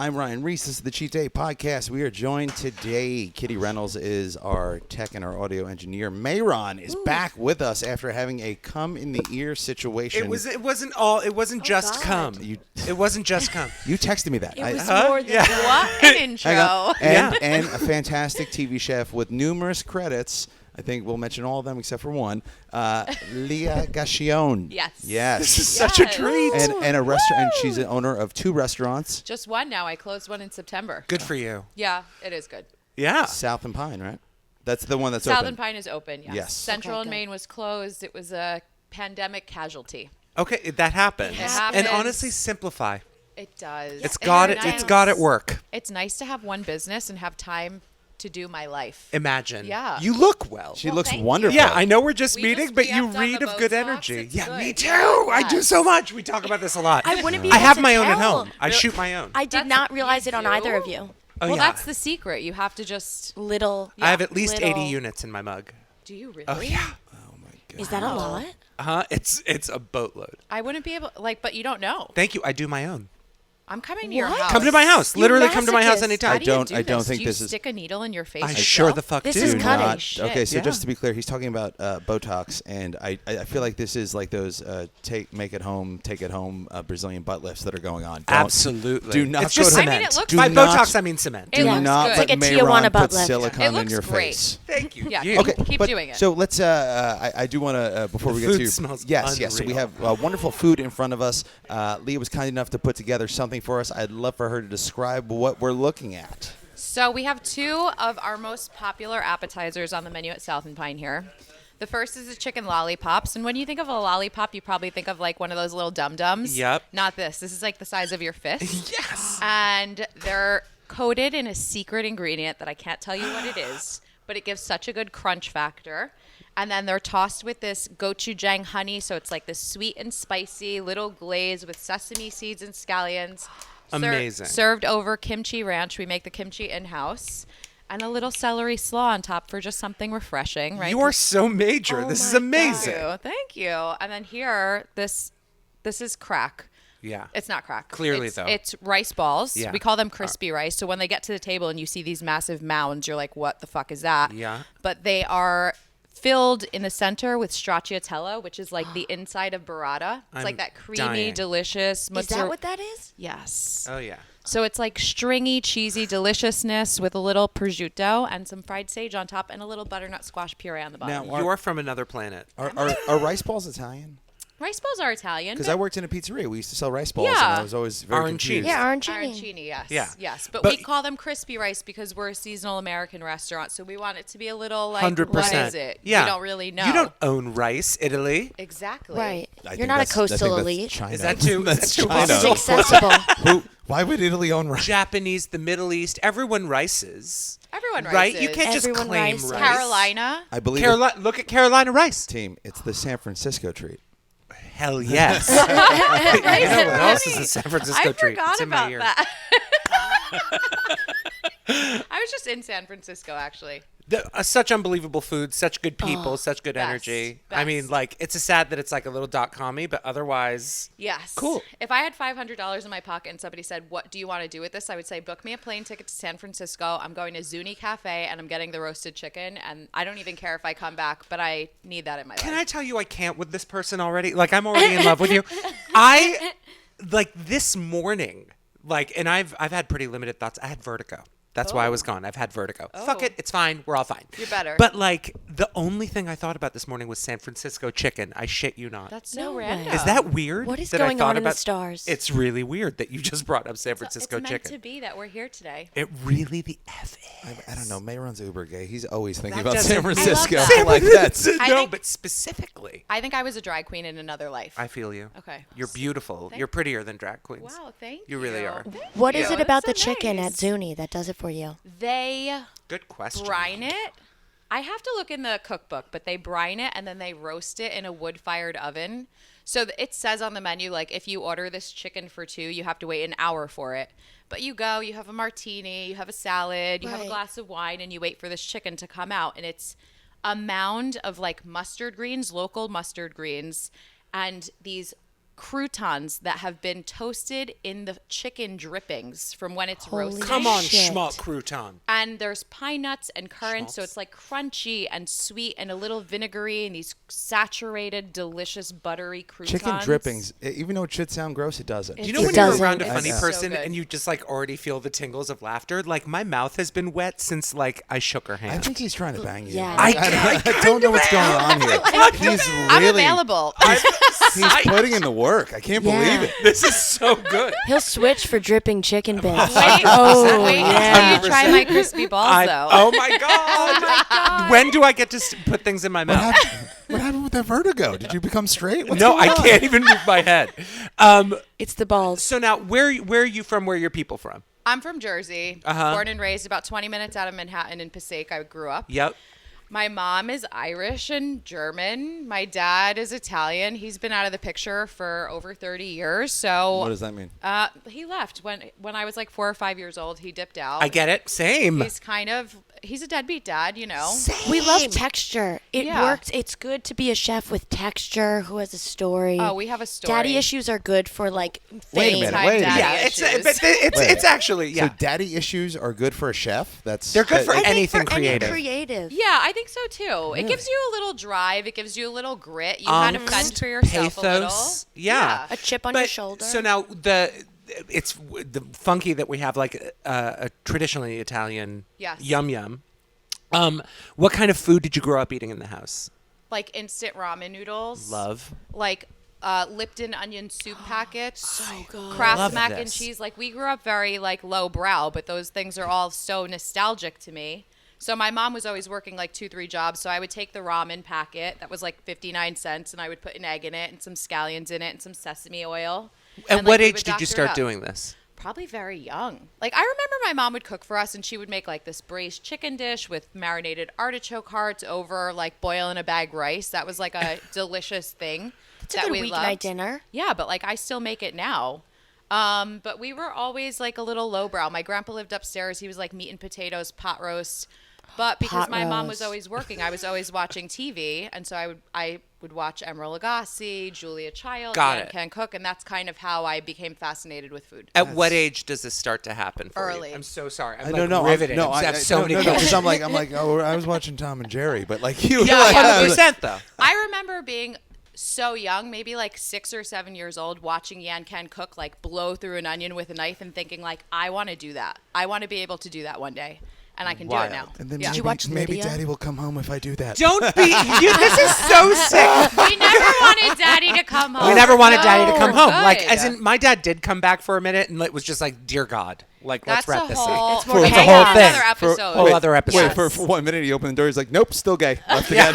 I'm Ryan Reiss. This is the Cheat Day Podcast. We are joined today. Kitty Reynolds is our tech and our audio engineer. Mehran is back with us after having a cum in the ear situation. It wasn't just cum. It wasn't just cum. You texted me that. It was more than What an intro. And a fantastic TV chef with numerous credits. I think we'll mention all of them except for one. Leia Gaccione. Yes. This is such a treat. And a restaurant. And she's an owner of 2 restaurants. Just one now. I closed one in September. Good for you. Yeah, it is good. Yeah. South and Pine, right? That's the one that's South open. and Pine is open, Yes. Central Okay, and good. Maine was closed. It was a pandemic casualty. Okay, that happens. It happens. And honestly, simplify. It does. It's And got it's it. nice. It's got it work. It's nice to have one business and have time to do my life. Imagine. Yeah. You look well. She Well, looks thank you. wonderful. Yeah, I know we're just We meeting, just but you BF'd on read the of good Botox. energy. It's Yeah, good. me too. Yeah. I do so much. We talk about this a lot. I wouldn't be I able have to my own at tell. home. I shoot my own. I did That's- not realize you it on do? either of you. Oh, Well, yeah. that's the secret. You have to just. Little. I have at least little- 80 units in my mug. Do you really? Oh, yeah. Oh, my God. Is that a lot? It's a boatload. I wouldn't be able, but you don't know. Thank you. I do my own. I'm coming to your What? house. Come to my house. You Literally come to my house masochist. anytime. How do you don't- do I don't this? think do you this is- stick a needle in your face? I yourself? sure the fuck This do. is Do cutting. not. Shit. Okay, so Yeah. just to be clear, he's talking about Botox, and I feel like this is like those make it home, take it home Brazilian butt lifts that are going on. Don't- Absolutely. Do not It's go just to- I mean, cement. it looks By Do not- Botox, I mean cement. It Do looks not good. let It's like a Tijuana Mehran butt put lift. silicone It in looks your great. face. Thank you. Yeah. You. Okay, Keep but, doing it. So let's. I do want to before we The get food to smells yes. So we unreal. have wonderful food in front of us. Leah was kind enough to put together something for us. I'd love for her to describe what we're looking at. So we have 2 of our most popular appetizers on the menu at South and Pine here. The first is the chicken lollipops, and when you think of a lollipop, you probably think of like one of those little dum-dums. Yep. Not this. This is like the size of your fist. Yes. And they're coated in a secret ingredient that I can't tell you what it is, but it gives such a good crunch factor. And then they're tossed with this gochujang honey, so it's like this sweet and spicy little glaze with sesame seeds and scallions. Amazing. Served over kimchi ranch. We make the kimchi in-house. And a little celery slaw on top for just something refreshing, right? You are so major. Oh This is my amazing. Thank you. And then here, this is crack. Yeah. It's not crack. Clearly, it's, though. It's rice balls. Yeah. We call them crispy rice. So when they get to the table and you see these massive mounds, you're like, what the fuck is that? Yeah. But they are filled in the center with stracciatella, which is like the inside of burrata. It's I'm like that creamy, dying. delicious. Is that what that is? Yes. Oh, yeah. So it's like stringy, cheesy deliciousness with a little prosciutto and some fried sage on top and a little butternut squash puree on the bottom. Now, You are from another planet. Are rice balls Italian? Rice balls are Italian. Because I worked in a pizzeria. We used to sell rice balls, and Yeah. I was always very Arancini. confused. Yeah, arancini. Arancini, yes. Yeah. Yes. But But- we call them crispy rice because we're a seasonal American restaurant. So we want it to be a little like, 100%. what is it? Yeah. We don't really know. You don't own rice, Italy. Exactly. Right. I You're think not a that's- I think coastal that's elite. China. Is that too? That's is that too China. This is awesome? accessible. Why would Italy own rice? Japanese, the Middle East, everyone rices. Everyone Right? rices. You can't just Everyone claim rices. rice. Carolina. I believe Carolina, look at Carolina rice. team. It's the San Francisco treat. Hell yes. You know what else is a San Francisco I treat? forgot It's in my about ear. that. I was just in San Francisco, actually. Such unbelievable food, such good people, such good best, energy. I mean, best. like, it's a sad that it's like a little .com-y, but otherwise, Yes. Cool. If I had $500 in my pocket and somebody said, "What do you want to do with this?" I would say, "Book me a plane ticket to San Francisco. I'm going to Zuni Cafe and I'm getting the roasted chicken. And I don't even care if I come back, but I need that in my can I life." tell you I can't with this person already? Like, I'm already in love with you. Like, this morning, like, and I've had pretty limited thoughts. I had vertigo. That's why I was gone. I've had vertigo. Fuck Oh. it. It's fine. We're all fine. You're better. But, like, the only thing I thought about this morning was San Francisco chicken. I shit you not. That's so No way. random. Is that weird? What is that I going thought on in the about- stars? It's really weird that you just brought up San It's Francisco meant chicken. to be that we're here today. It really the F is. I don't know. Mayron's uber gay. He's always thinking That about San doesn't- Francisco. I love that. Like that's. I No, think- but specifically. I think I was a drag queen in another life. I feel you. Okay. You're beautiful. You're prettier than drag queens. Wow, thank You you. really are. Thank What you. is it That's about so the chicken nice. at Zuni that does it for you? They Good question. brine it. I have to look in the cookbook, but they brine it and then they roast it in a wood-fired oven. So it says on the menu, like, if you order this chicken for 2, you have to wait an hour for it. But you go, you have a martini, you have a salad, you have a Right. glass of wine, and you wait for this chicken to come out. And it's a mound of, like, mustard greens, local mustard greens, and these croutons that have been toasted in the chicken drippings from when it's Holy roasted. Come on, Shit. schmuck crouton. And there's pine nuts and currants, so it's like crunchy and sweet and a little vinegary and these saturated, delicious, buttery croutons. Chicken drippings, even though it should sound gross, it doesn't. Do you know It when you're doesn't. around a It's funny so person good. and you just like already feel the tingles of laughter? Like my mouth has been wet since like I shook her I hand. think he's trying to bang you. Yeah. I don't know what's going on here. He's I'm really, available. he's putting in the work. I can't Yeah. believe it. This is so good. He'll switch for dripping chicken bits. Wait, Oh, wait yeah. until you try my crispy balls, though. Oh my god! When do I get to put things in my mouth? What happened with that vertigo? Did you become straight? What's No, going I on? can't even move my head. It's the balls. So now, where are you from? Where are your people from? I'm from Jersey, Uh-huh. born and raised about 20 minutes out of Manhattan in Passaic. I grew up. Yep. My mom is Irish and German. My dad is Italian. He's been out of the picture for over 30 years. So What does that mean? he left when I was like 4 or 5 years old. He dipped out. I get it. Same. He's a deadbeat dad, you know. We love texture. It Yeah. works. It's good to be a chef with texture who has a story. Oh, we have a story. Daddy issues are good for like Wait a fame. minute. Time Wait a daddy minute. Yeah, issues. it's actually So yeah. daddy issues are good for a chef? They're good for I think anything for any creative. creative. Yeah, I think so too. It gives you a little drive. It gives you a little grit. You kind of fend for yourself a little. Pathos. Yeah. A chip on your shoulder. So now it's the funky that we have like a traditionally Italian Yes. yum yum. What kind of food did you grow up eating in the house? Like instant ramen noodles. Love. Like Lipton onion soup packets. So good. Kraft Love mac and this. cheese. Like we grew up very like low brow, but those things are all so nostalgic to me. So my mom was always working like 2-3 jobs. So I would take the ramen packet that was like 59 cents and I would put an egg in it and some scallions in it and some sesame oil. At like, what we age would did you doctor it start up. doing this? Probably very young. Like I remember my mom would cook for us and she would make like this braised chicken dish with marinated artichoke hearts over like boil in a bag rice. That was like a delicious thing It's a that good we weeknight loved. dinner. Yeah, but like I still make it now. But we were always like a little lowbrow. My grandpa lived upstairs. He was like meat and potatoes, pot roast. But because Pot my mom was roast. always working, I was always watching TV, and so I would watch Emeril Lagasse, Julia Child, Got and it. Can Cook, and that's kind of how I became fascinated with food. At what age does this start to happen for Early. you? I'm so sorry. I'm No, like no, riveted. no, I have so many questions. because I'm like, oh, I was watching Tom and Jerry, but like you, Yeah, like, I was 100% though. I remember being so young, maybe like 6 or 7 years old, watching Yan Can Cook like blow through an onion with a knife and thinking like, I want to do that. I want to be able to do that one day. And I can do Wild. it now. And then Yeah. Did you watch maybe Lydia? Daddy will come home if I do that. Don't be. This is so sick. We never wanted Daddy to come home. We never wanted Daddy to come No, home. good. Like, as in, my dad did come back for a minute, and it was just like, dear God, like, That's let's wrap this whole, up. It's more that's a whole thing. Another For- episode. Whole other episode. Wait, for 1 minute he opened the door. He's like, nope, still gay. Left again.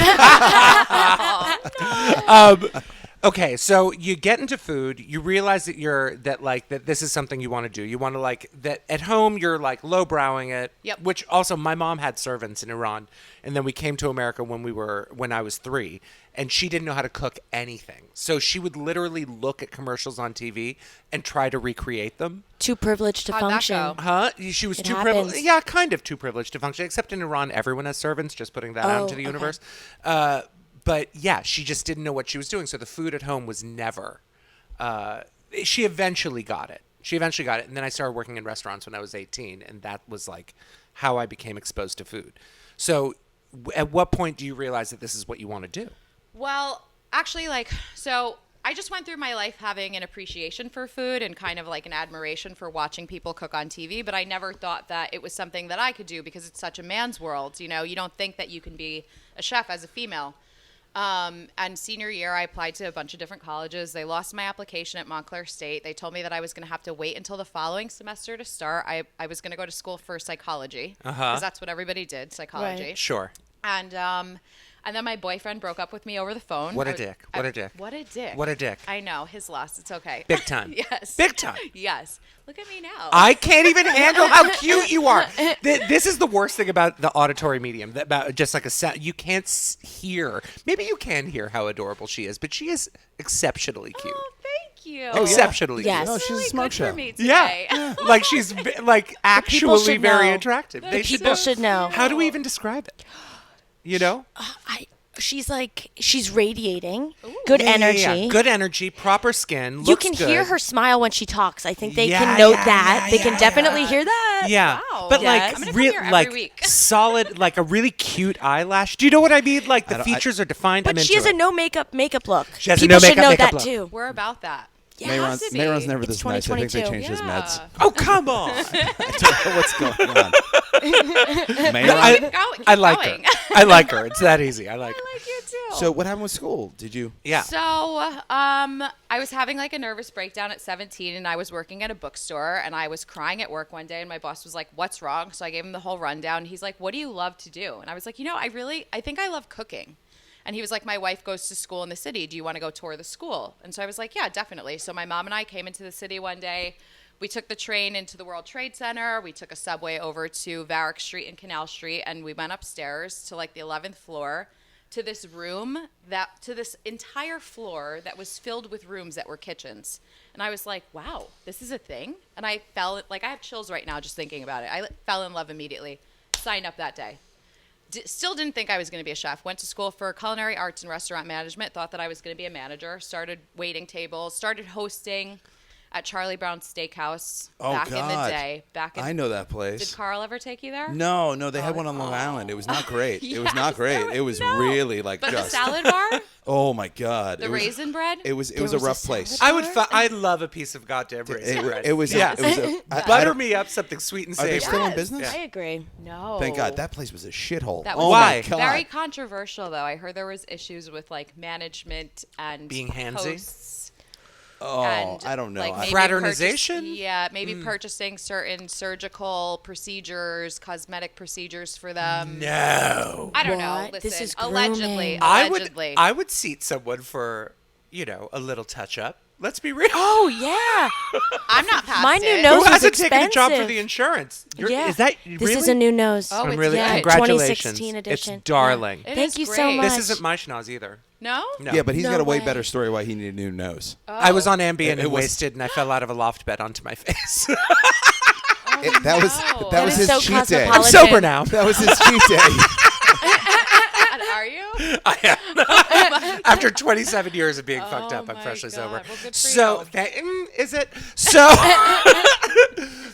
Okay, so you get into food, you realize that this is something you want to do. You want to like that at home you're like lowbrowing it. Yep. Which also my mom had servants in Iran, and then we came to America when I was 3, and she didn't know how to cook anything. So she would literally look at commercials on TV and try to recreate them. Too privileged to How'd that function. go? Huh? She was It too happens. privileged. Yeah, kind of too privileged to function. Except in Iran, everyone has servants. Just putting that out Oh, into the okay. universe. But yeah, she just didn't know what she was doing. So the food at home was never. She eventually got it. And then I started working in restaurants when I was 18, and that was like how I became exposed to food. So, at what point do you realize that this is what you want to do? Well, actually, so I just went through my life having an appreciation for food and kind of like an admiration for watching people cook on TV, but I never thought that it was something that I could do because it's such a man's world. You know, you don't think that you can be a chef as a female. And senior year, I applied to a bunch of different colleges. They lost my application at Montclair State. They told me that I was going to have to wait until the following semester to start. I was going to go to school for psychology because that's what everybody did, psychology. Right. Sure. And then my boyfriend broke up with me over the phone. What a I- dick. I- What a dick. What a dick. What a dick. I know. His loss. It's okay. Big time. Yes. Big time. Yes. Look at me now. I can't even handle how cute you are. This is the worst thing about the auditory medium. About just like a sound, you can't hear. Maybe you can hear how adorable she is, but she is exceptionally cute. Oh, thank you. yeah. Exceptionally Yes. No, That's she's a really smoke good show. for me cute. Yeah. today. Like she's like actually should very know. attractive. They should People know. should know. How do we even describe it? You know? she's radiating. Good energy. Yeah. Good energy, proper skin. You Looks can good. hear her smile when she talks. I think they Yeah, can note yeah, that. yeah, They can yeah, definitely yeah. hear that. Yeah, Wow. but Yes. I'm like gonna come here every like week. solid, like a really cute eyelash. Do you know what I mean? Like the features are defined. But I'm she has a into it. no makeup look. She has a People no should makeup know makeup that look. too. We're about that. Yeah, it has to be. Mehran's never It's this nice. I think they 2022. changed his meds. Oh come on! I don't know what's going on. I, Mehran. I like her. I like her. It's that easy. I like her. I like you too. So what happened with school? Did you? Yeah. So, I was having like a nervous breakdown at 17 and I was working at a bookstore and I was crying at work one day and my boss was like, "What's wrong?" So I gave him the whole rundown. He's like, "What do you love to do?" And I was like, I think I love cooking. And he was like, "My wife goes to school in the city. Do you want to go tour the school?" And so I was like, "Yeah, definitely." So my mom and I came into the city one day. We took the train into the World Trade Center. We took a subway over to Varick Street and Canal Street, and we went upstairs to like the 11th floor to this entire floor that was filled with rooms that were kitchens. And I was like, wow, this is a thing? And I I have chills right now just thinking about it. I fell in love immediately. Signed up that day. Still didn't think I was going to be a chef. Went to school for culinary arts and restaurant management. Thought that I was going to be a manager. Started waiting tables. Started hosting at Charlie Brown's Steakhouse back in the day. I know that place. Did Carl ever take you there? No, they had one on Long Island. It was not great. It was not great. It was really like But just. the salad bar, Oh my God. the raisin bread. It was There a was a rough salad place. I love a piece of goddamn raisin bread. It was. Yeah. It was a, I Butter don't- me up something sweet and Are they savory. still in business? I agree. No. Thank God. That place was a shithole. That Oh was Why? my God. very controversial, though. I heard there was issues with like management and Being handsy? hosts. Oh, And, I don't know. like, maybe Fraternization? maybe purchasing certain surgical procedures, cosmetic procedures for them. No. I don't know. What? Listen, This is allegedly. grooming. I would seat someone for, a little touch up. Let's be real. Oh yeah. I'm not past My new it. nose Who was hasn't taken a job for expensive. the insurance? Yeah. Is that This really? is a new nose. Oh, I'm it's really good. congratulations. 2016 edition. It's darling. It Thank is you so great. much. This isn't my schnoz either. No? No. Yeah, but he's No got a way way. better story why he needed a new nose. I was on Ambien It and was- wasted, and I fell out of a loft bed onto my face. That was no. that was is his so cheat day. cosmopolitan. I'm sober now. That was his cheat day. And are you? I am. After 27 years of being fucked up, I'm my freshly God. sober. Well, good for So, you. is it? So,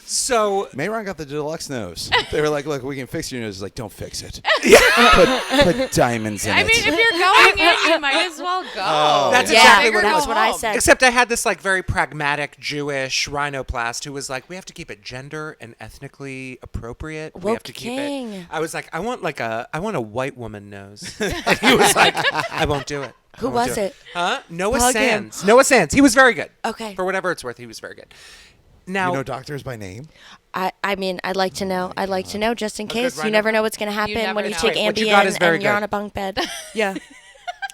so Mehran got the deluxe nose. They were like, "Look, we can fix your nose." He's like, "Don't fix it. Put diamonds in I it." mean, if you're going in, you might as well go. Oh, That's Yeah, exactly what that it was what I home. said. Except I had this like very pragmatic Jewish rhinoplast who was like, we have to keep it gender and ethnically appropriate. We have to keep Woking. it. I was like, I want a white woman nose. And he was like, I won't do it. Who I won't was do it? Huh? Noah Plug him. Sands. Noah Sands. He was very good. Okay. For whatever it's worth, he was very good. Now, You know doctors by name? I mean, I'd like to know. I'd like to know just in good case. You rhino- never know what's going to happen never when you know. take Wait, what you got is Ambien very and you're good. on a bunk bed. Yeah.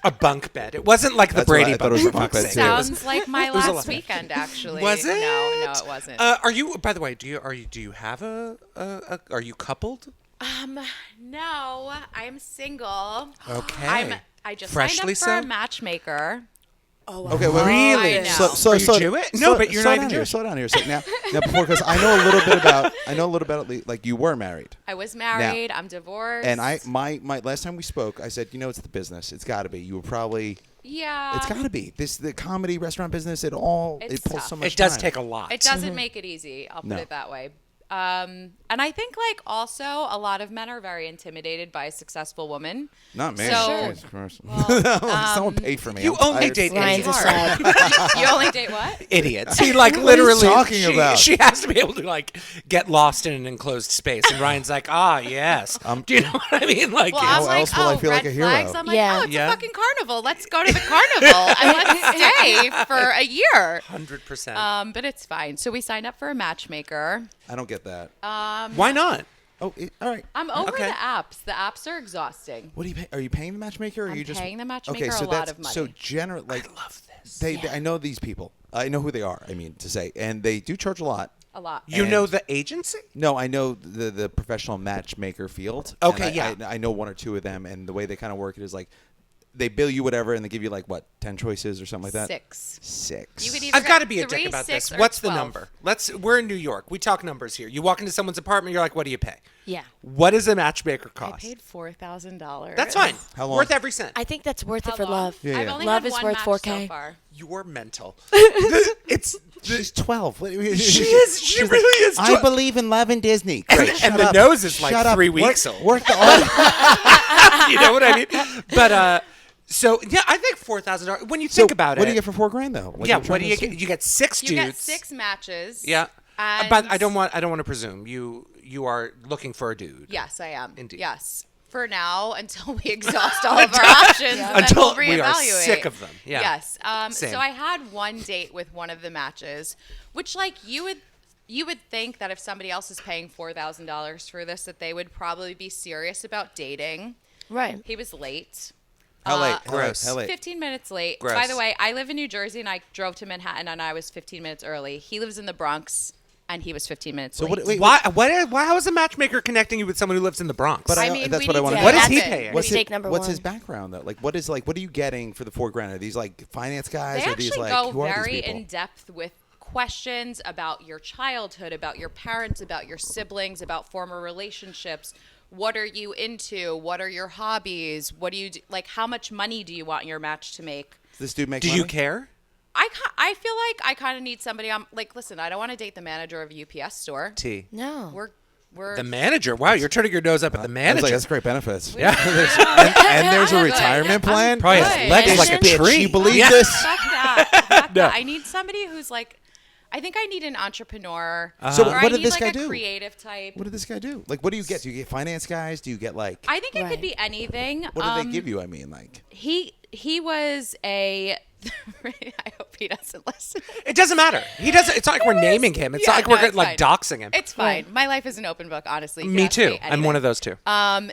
a bunk bed. It wasn't like the That's what Brady I thought it was bunch. a bunk bed, for fuck's too. sake. It was- Sounds like my was a last lot. weekend, actually. Was it? No, it wasn't. Are you? By the way, do you have are you coupled? No, I'm single. Okay. I just Freshly signed up for so? a matchmaker. Oh, wow. Okay, wait, Really? I know. So, Are you Jewish? No, but you're slow not down even here. Jewish. Slow down here. So now before, because I know a little bit about like you were married, I was married. I'm divorced. and my last time we spoke, I said, it's the business. It's got to be. You were probably. Yeah. It's got to be the comedy restaurant business. It pulls tough. so much. It does time. take a lot. It doesn't make it easy. I'll put No. it that way. And I think like also a lot of men are very intimidated by a successful woman. Not me. So- Jesus Christ. Someone paid for me. You I'm only tired. date Ryan's a idiots. sub. You only date what? Idiots. He like are you literally talking about? She has to be able to like get lost in an enclosed space, and Ryan's like, yes. Do you know what I mean? Like, Well, How I'm like, else will I feel red like a hero? flags. I'm like, Yeah. oh, it's Yeah. a fucking carnival. Let's go to the carnival and let's stay for a year. 100%. But it's fine. So we signed up for a matchmaker. I don't get that. Why not? Oh, all right. I'm over Okay. the apps. The apps are exhausting. What do you pay? Are you paying the matchmaker? Or are I'm you just paying the matchmaker okay, so a lot that's, of money. So general, like Love this. they, I know these people. I know who they are. I mean to say, and they do charge a lot. A lot. You And- know the agency? No, I know the professional matchmaker field. Okay, and yeah. I know one or two of them, and the way they kind of work it is like they bill you whatever, and they give you like what 10 choices or something like that. 6. You could either I've got to get be a 3, dick about 6, this. or What's 12. the number? We're in New York. We talk numbers here. You walk into someone's apartment, you're like, what do you pay? Yeah. What does a matchmaker I cost? paid $4,000. That's fine. How long? Worth every cent. I think that's worth How it for long? love. Yeah, I've yeah. only Love had is one worth match 4K. so far. You're mental. It's She's 12. she is. She really is. I believe in love and Disney. Great. And Shut the up. nose is like Shut up. 3 weeks old. Work the You know what I mean? But so yeah, I think $4,000. When you think about what it, do you get for $4,000 though? Like, yeah, I'm what trying do to you see. get? You get 6 dudes. You get 6 matches. Yeah. And But I don't want to presume you are looking for a dude. Yes, I am. Indeed. Yes. For now, until we exhaust all of our options, and Until then we'll we are reevaluate. sick of them. Yeah. Yes. Same. So I had one date with one of the matches, which like you would think that if somebody else is paying $4,000 for this, that they would probably be serious about dating. Right. He was late. How late? Gross. How late? 15 minutes late. Gross. By the way, I live in New Jersey and I drove to Manhattan and I was 15 minutes early. He lives in the Bronx and he was 15 minutes late. Wait, Why? How is a matchmaker connecting you with someone who lives in the Bronx? But I mean, that's we what I need want to to What know. is he happen. paying? Mistake number What's one. his background though? Like, what are you getting for the $4,000? Are these like finance guys? They or are these actually like go who are very these people? in depth with questions about your childhood, about your parents, about your siblings, about former relationships. What are you into? What are your hobbies? What do you do? Like, how much money do you want your match to make? Does this dude make Do money? you care? I feel like I kind of need somebody. I'm like, listen, I don't want to date the manager of a UPS store. T. No. We're The manager. Wow, you're turning your nose up at the I was manager. like, that's great benefits. Yeah. And there's a I'm retirement good. plan. Probably Good. has legs like a Bitch, tree. you believe Yeah. this? Fuck that. Fuck No. that. I need somebody who's like, I think I need an entrepreneur. So or what I did need this like guy a do? creative type. What did this guy do? Like, what do you get? Do you get finance guys? Do you get like? I think it Right. could be anything. What did they give you? I mean, like. He was a. I hope he doesn't listen. It doesn't matter. He doesn't. It's not like we're naming him. It's Yeah, not like no, we're it's like fine. doxing him. It's fine. My life is an open book, honestly. You can Me ask too. I'm anything. one of those two.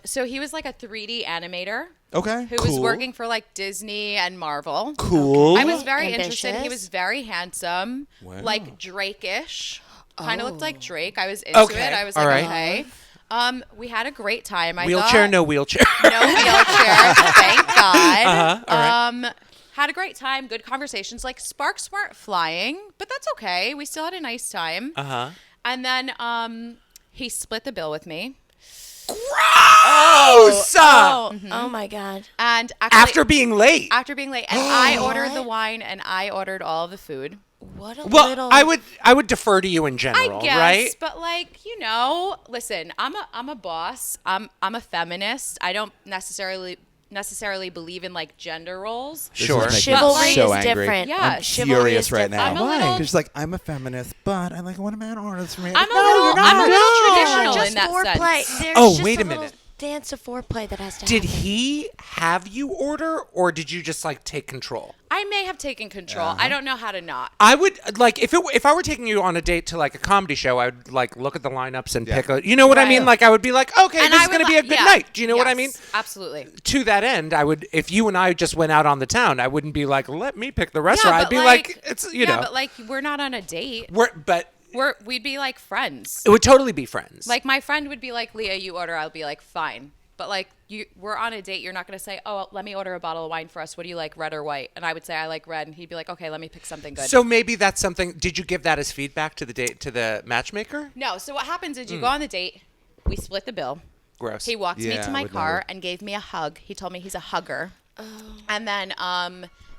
So he was like a 3D animator Okay. who was working for like Disney and Marvel. Cool. I was very interested. He Ambitious. was very handsome, Wow. like Drake-ish. Kind of looked like Drake. I was into Okay. it. I was All like, right. okay. We had a great time. Wheelchair, thought. no wheelchair. No wheelchair. Thank God. All right. Had a great time. Good conversations. Like sparks weren't flying, but that's okay. We still had a nice time. And then he split the bill with me. Gross! Oh my God. And actually, After being late. after being late, and I ordered the wine and I ordered all of the food. What a Well, little. I would defer to you in general, I guess, right? but like listen, I'm a boss. I'm a feminist. I don't necessarily believe in like gender roles. This is Sure. making me Chivalry so is angry. different. Yeah, I'm chivalry furious is right different. now. I'm a little- She's like, I'm a feminist, but I like when a man orders for me. I'm a No, little- you're I'm a not. little There's traditional just in that foreplay. sense. There's Oh, just wait a little minute. dance of foreplay that has to Did happen. he have you order, or did you just like take control? I may have taken control. I don't know how to not. I would like if I were taking you on a date to like a comedy show, I would like look at the lineups and pick a. You know what I Right. mean? Like I would be like, okay, And this I is would going to be a good yeah. night. Do you know what I Yes, mean? Absolutely. To that end, I would if you and I just went out on the town, I wouldn't be like, let me pick the restaurant. I'd but be like, it's you know, but like we're not on a date. but We'd be like friends. it would totally be friends. Like my friend would be like, Leah, you order. I'll be like, fine. But like we're on a date. You're not going to say, oh, let me order a bottle of wine for us. What do you like, red or white? And I would say I like red, and he'd be like, okay, let me pick something good. So maybe that's something. Did you give that as feedback to the matchmaker? No. So what happens is you go on the date. We split the bill. Gross. He walked me Yeah, to I my would car never. and gave me a hug. He told me he's a hugger. And then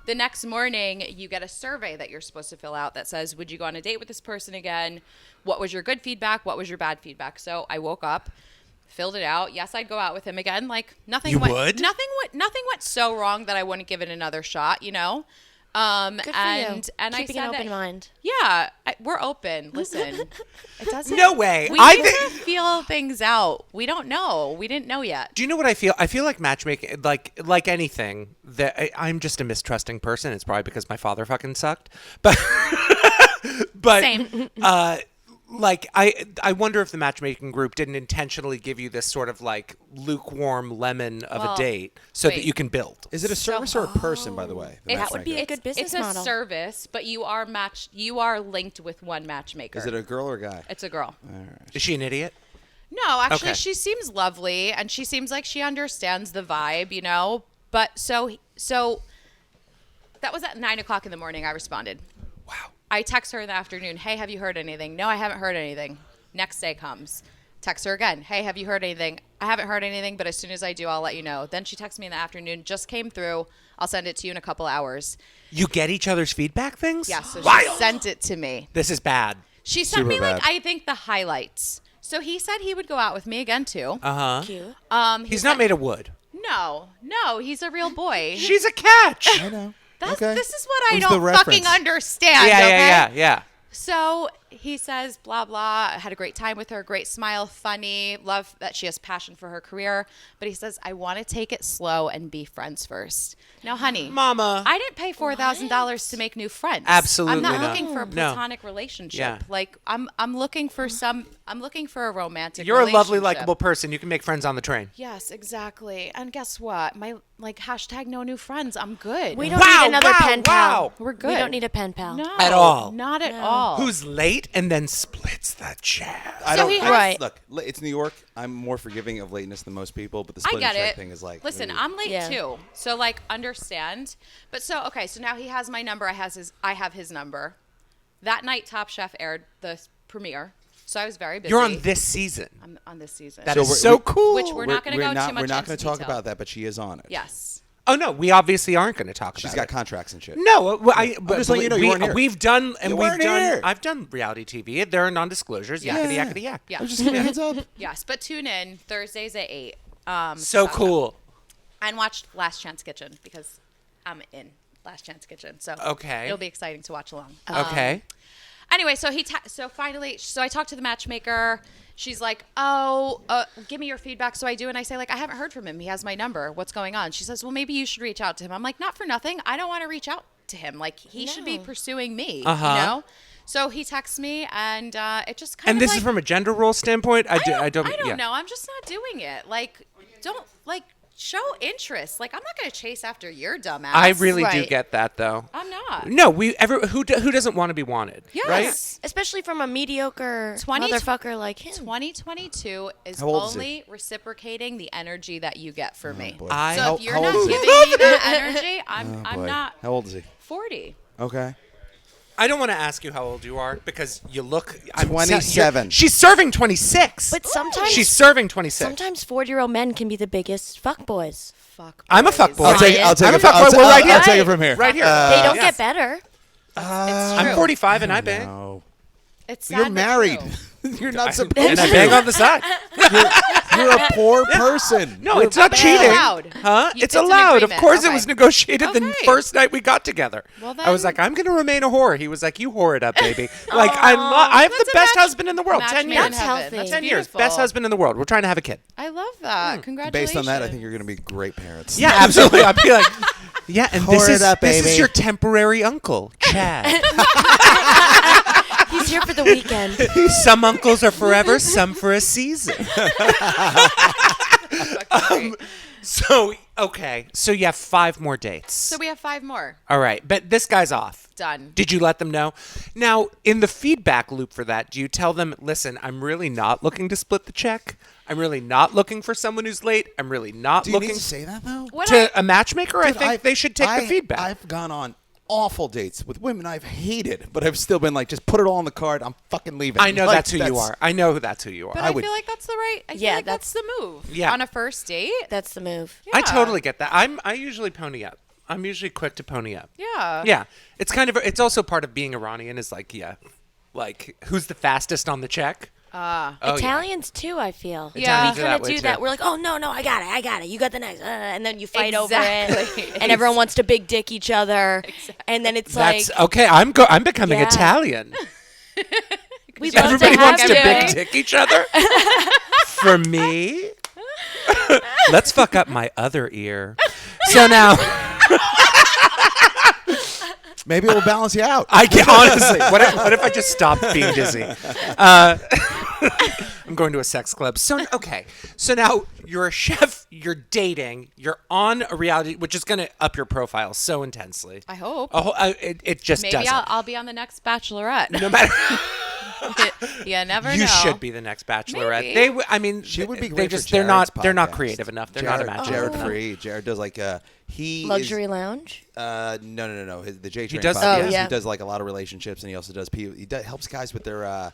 the next morning, you get a survey that you're supposed to fill out that says, would you go on a date with this person again? What was your good feedback? What was your bad feedback? So I woke up, filled it out. Yes, I'd go out with him again. Like nothing You went, would? Nothing went so wrong that I wouldn't give it another shot, you know? Good for and you. and Keeping I an said open that- mind. Yeah, we're open. Listen, it doesn't. No way. We I need think- to feel things out. We don't know. We didn't know yet. Do you know what I feel? I feel like matchmaking, like anything, that I'm just a mistrusting person. It's probably because my father fucking sucked. But Same. Like I wonder if the matchmaking group didn't intentionally give you this sort of like lukewarm lemon of a Well, date so that wait. you can build. Is it a service or a person, by the way? the That would be a matchmaker? good business It's a model. service, but you are matched. You are linked with one matchmaker. Is it a girl or a guy? It's a girl. Is she an idiot? No, actually, Okay. she seems lovely, and she seems like she understands the vibe, you know. But so that was at 9:00 in the morning. I responded. Wow. I text her in the afternoon. Hey, have you heard anything? No, I haven't heard anything. Next day comes. Text her again. Hey, have you heard anything? I haven't heard anything, but as soon as I do, I'll let you know. Then she texts me in the afternoon. Just came through. I'll send it to you in a couple hours. You get each other's feedback things? Yeah, so she Wild. sent it to me. This is bad. She sent Super me like bad. I think the highlights. So he said he would go out with me again too. Uh-huh. Cute. He's not made of wood. No, he's a real boy. She's a catch. I know. This is what I Who's the don't fucking reference? understand. Yeah, okay? yeah. So he says, blah, blah. I had a great time with her. Great smile, funny. Love that she has passion for her career. But he says, I want to take it slow and be friends first. Now, honey. Mama. I didn't pay $4,000 to make new friends. Absolutely I'm not not. looking for a No. platonic relationship. Yeah. Like, I'm looking for I'm looking for a romantic You're a lovely, relationship. likable person. You can make friends on the train. Yes, exactly. And guess what? My, hashtag no new friends. I'm good. We don't Wow, need another wow, pen pal. wow. We're good. We don't need a pen pal. No. At all. Not at No. all. Who's late and then splits the check. I So don't. he has- Right. Look, it's New York. I'm more forgiving of lateness than most people, but the I split get check it. thing is like. Listen, ooh. I'm late Yeah. too. So like understand. But so okay, so now he has my number. I have his number. That night Top Chef aired the premiere. So I was very busy. You're on this season. I'm on this season. That So is we're- so we- cool. Which we're not gonna go too much We're not into going to talk detail. about that, but she is on it. Yes. Oh no, we obviously aren't going to talk She's about got it. contracts and shit. No, but just letting you know you weren't here. we've done and You we've weren't done. here. I've done reality TV. There are non-disclosures. Yakety yakety yak. Yeah. I was just giving you a heads up. Yes. But tune in Thursdays at 8. So Top Chef. cool. And watch Last Chance Kitchen because I'm in Last Chance Kitchen. So Okay. it'll be exciting to watch along. Okay. Anyway, so finally, I talked to the matchmaker. She's like, "Oh, give me your feedback." So I do, and I say, like, "I haven't heard from him. He has my number. What's going on?" She says, "Well, maybe you should reach out to him." I'm like, "Not for nothing. I don't want to reach out to him. Like, he should be pursuing me. Uh-huh. You know." So he texts me, and it just kind And of this like, is from a gender role standpoint. I don't yeah. know. I'm just not doing it. Like, don't show interest. Like, I'm not going to chase after your dumb ass. I really do Right. get that though. I'm not. No, who doesn't want to be wanted? Yes. Right? Especially from a mediocre 20 motherfucker like him. 2022 is How old is he? only reciprocating the energy that you get from me. boy. So How- if you're how not old giving is he? me that energy, I'm Boy. not How old is he? 40. Okay. I don't want to ask you how old you are because you look 27. She's serving 26. But sometimes she's serving 26. sometimes 40-year-old men can be the biggest fuckboys. Fuck. I'm a boys. fuckboy. I'll take I'm a it. fuckboy. We're right here. I'll take it from here. Right here. They don't yes. get better. It's I'm true. 45 and I bang. No. It's You're sad, but married. true. You're not supposed And I to. bang on the side. You're a poor person. No, You're it's not bad. cheating. allowed. Huh? It's It's an allowed. Of agreement. course it Okay. was negotiated the Okay. first night we got together. Well, I was then- like, I'm going to remain a whore. He was like, you whore it up, baby. Like, I have the That's a best match- husband in the world. match 10 made in years. That's heaven. healthy. That's 10 years. beautiful. Best husband in the world. We're trying to have a kid. I love that. Congratulations. Based on that, I think you're going to be great parents. Yeah, absolutely. I'd be like, yeah, and this Whore it is up, this is baby. your temporary uncle, Chad. He's here for the weekend. Some uncles are forever, some for a season. So, okay. So you have 5 more dates. So we have 5 more. All right. But this guy's off. Done. Did you let them know? Now, in the feedback loop for that, do you tell them, listen, I'm really not looking to split the check. I'm really not looking for someone who's late. I'm really not Do you looking need to say that, though? What to a matchmaker. I Dude, think they should take the feedback. I've gone on awful dates with women I've hated, but I've still been like, just put it all on the card. I'm fucking leaving. I know Like, that's who you are. I know that's who you are. But I I, would- feel like that's the right. I feel Yeah, like that's the move. Yeah. On a first date. That's the move. I Yeah. totally get that. I usually pony up. I'm usually quick to pony up. Yeah. Yeah. It's kind of it's also part of being Iranian is like, yeah. Like who's the fastest on the check? Oh, yeah. Italians too, I feel. Yeah. We Italians are that kind of way, do too. that. We're like, oh no, I got it. You got the next, and then you fight over Exactly. it, and everyone wants to big dick each other, and then it's That's like okay. I'm becoming Yeah. Italian. we love Everybody to wants have to you. big dick each other. For me, let's fuck up my other ear. So now, Maybe it will balance you out. I get honestly. What if I just stopped being dizzy? I'm going to a sex club. So okay. So now you're a chef. You're dating. You're on a reality, which is going to up your profile so intensely. I hope. It just Maybe doesn't. I'll be on the next Bachelorette. No matter. You never know. You should be the next Bachelorette. Maybe. They, I mean, She would be they great just for they're not Jared's they're not podcast. creative enough. They're not imaginary Jared enough. Free. Jared does like he Luxury is, Lounge. no. The J Train does- podcast. Oh, yeah. He does like a lot of relationships, and he also does helps guys with their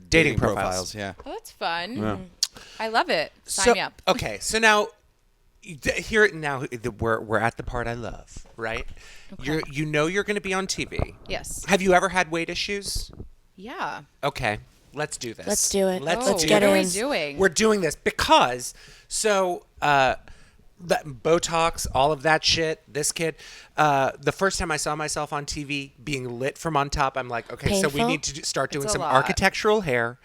Dating profiles. Yeah. Oh, that's fun. Yeah. I love it. Sign me up. Okay, so now we're at the part I love, right? Okay. You're going to be on TV. Yes. Have you ever had weight issues? Yeah. Okay, let's do this. Let's do it. Let's Let's do get it. What are we in. doing? We're doing this because that Botox, all of that shit. This kid, the first time I saw myself on TV being lit from on top, I'm like, okay, so we Painful? need to start doing It's a some lot. architectural hair.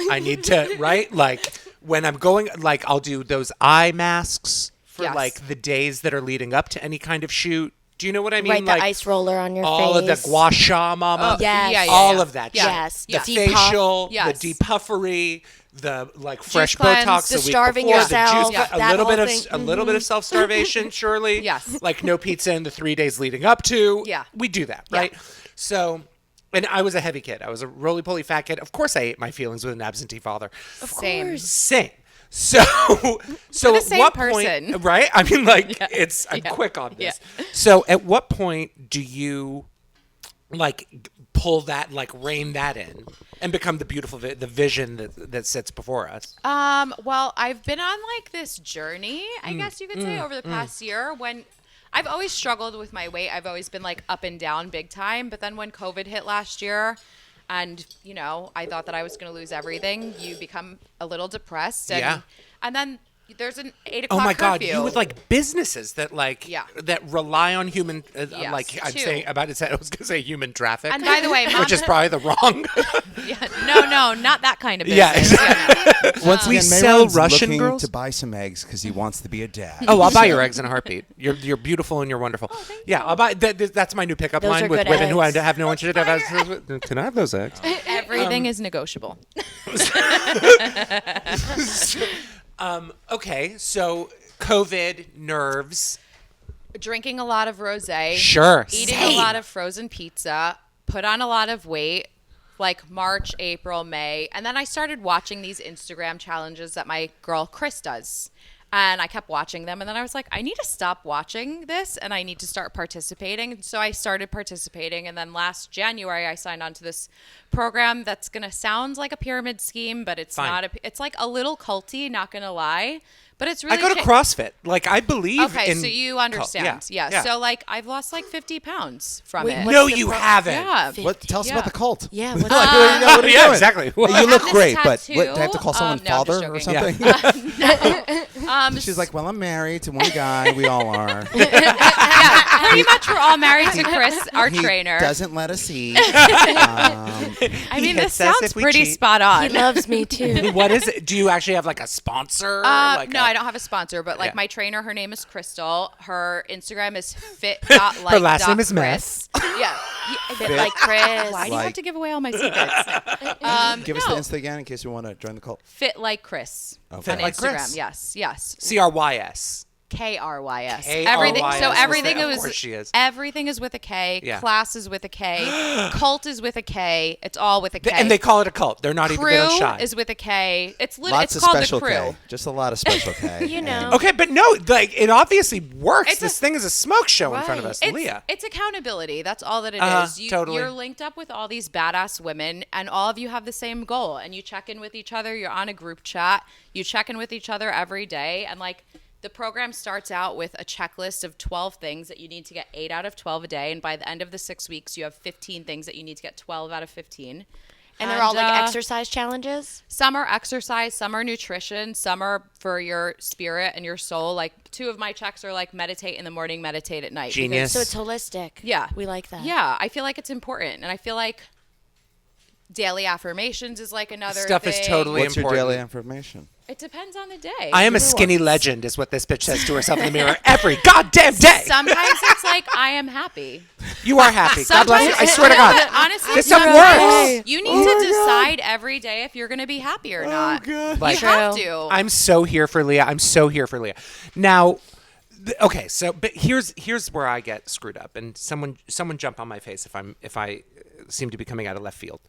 I need to right like when I'm going like I'll do those eye masks for Yes. like the days that are leading up to any kind of shoot. Do you know what I mean? Right, like the ice roller on your all face. of the gua sha mama, Oh, Yes. yeah, yeah, all yeah. of that. Yeah. shit. Yes. The Depuff. facial, Yes. the depuffery, the like fresh cleanse, Botox, the the week starving before, yourself, the juice, that a little bit whole of thing. a little bit of self-starvation, surely. Yes. Like no pizza in the 3 days leading up to. Yeah. We do that, Yeah. right? So, and I was a heavy kid. I was a roly-poly fat kid. Of course, I ate my feelings with an absentee father. Same. Same. So the at same what person. point, right? I mean, like, I'm Yeah. quick on this. Yeah. So at what point do you like pull that, like rein that in and become the beautiful, the vision that sits before us? Well, I've been on like this journey, I guess you could say, over the past year when I've always struggled with my weight. I've always been like up and down big time. But then when COVID hit last year and, I thought that I was going to lose everything, you become a little depressed. And, Yeah. And then there's an 8 Oh o'clock my God! curfew. You with like businesses that like Yeah. that rely on human Yes, like I'm two. saying about to say I was gonna say human traffic. And by the way, Mom which is had- probably the wrong. Yeah, no, not that kind of business. Yeah, exactly. Once We again, sell Mehran's Russian looking girls? to buy some eggs because he wants to be a dad. Oh, I'll buy your eggs in a heartbeat. You're beautiful and you're wonderful. Yeah, I'll buy. That's my new pickup Those line are with good women who eggs. have no interest. Can I have those eggs? Everything is negotiable. Okay, so COVID, nerves. Drinking a lot of rosé. Sure. Eating Same. a lot of frozen pizza. Put on a lot of weight. Like March, April, May. And then I started watching these Instagram challenges that my girl Chris does. And I kept watching them. And then I was like, I need to stop watching this and I need to start participating. And so I started participating. And then last January, I signed on to this program that's going to sound like a pyramid scheme, but it's Fine. not. It's like a little culty, not going to lie. But it's really I go to CrossFit. Like I believe. Okay, in so you understand. Yeah. So like I've lost like 50 pounds from Wait, it. what- no, What's the you pro- haven't. Yeah. What? Tell us Yeah. about the cult. Yeah. What's What are you Yeah, doing? exactly. Well, I you have look this great, but tattoo. what, do I have to call someone No, I'm just father or joking. something? She's like, well, I'm married to one guy. We all are. Yeah, pretty much we're all married to Chris, our He trainer. doesn't let us eat. I mean, this hits us sounds if we pretty cheat. spot He on. loves me too. What is it? Do you actually have like a sponsor? Like No, I don't have a sponsor, but like Yeah. my trainer, her name is Crystal. Her Instagram is fit.like. Her last name is Mess. Yeah. Fit like Chris. Why do you have Like- to give away all my secrets? Give us the no. Insta again in case we want to join the cult. Fit like Chris Okay. on Fit like Instagram. Chris. Yes. CRYS. KRYS. KRYS. Everything. So everything Of is. course she is. Everything is with a K. Yeah. Class is with a K. Cult is with a K. It's all with a K. And they call it a cult. They're not even. They don't Crew shy. is with a K. It's Lots it's of called special the Crew. K. Just a lot of special K. You know. Okay, but no, like it obviously works. It's This a- thing is a smoke show in front of Right. us, It's, Leah. it's accountability. That's all that it Uh-huh, is. totally. You're linked up with all these badass women, and all of you have the same goal. And you check in with each other. You're on a group chat. You check in with each other every day. And like the program starts out with a checklist of 12 things that you need to get 8 out of 12 a day. And by the end of the 6 weeks, you have 15 things that you need to get 12 out of 15. And they're all like uh, exercise challenges. Some are exercise, some are nutrition, some are for your spirit and your soul. Like 2 of my checks are like meditate in the morning, meditate at night. Genius. So it's holistic. Yeah. We like that. Yeah, I feel like it's important, and I feel like daily affirmations is like another Stuff is thing. totally What's your important. daily affirmation? It depends on the day. I am a skinny legend, is what this bitch says to herself in the mirror every goddamn day. Sometimes it's like I am happy. You are happy. God bless you. I swear to God. Honestly, This stuff sometimes works. You need to decide every day if you're going to be happy or not. Like, You have True. to. I'm so here for Leah. I'm so here for Leah. Now, okay, so but here's where I get screwed up, and someone jump on my face if I seem to be coming out of left field.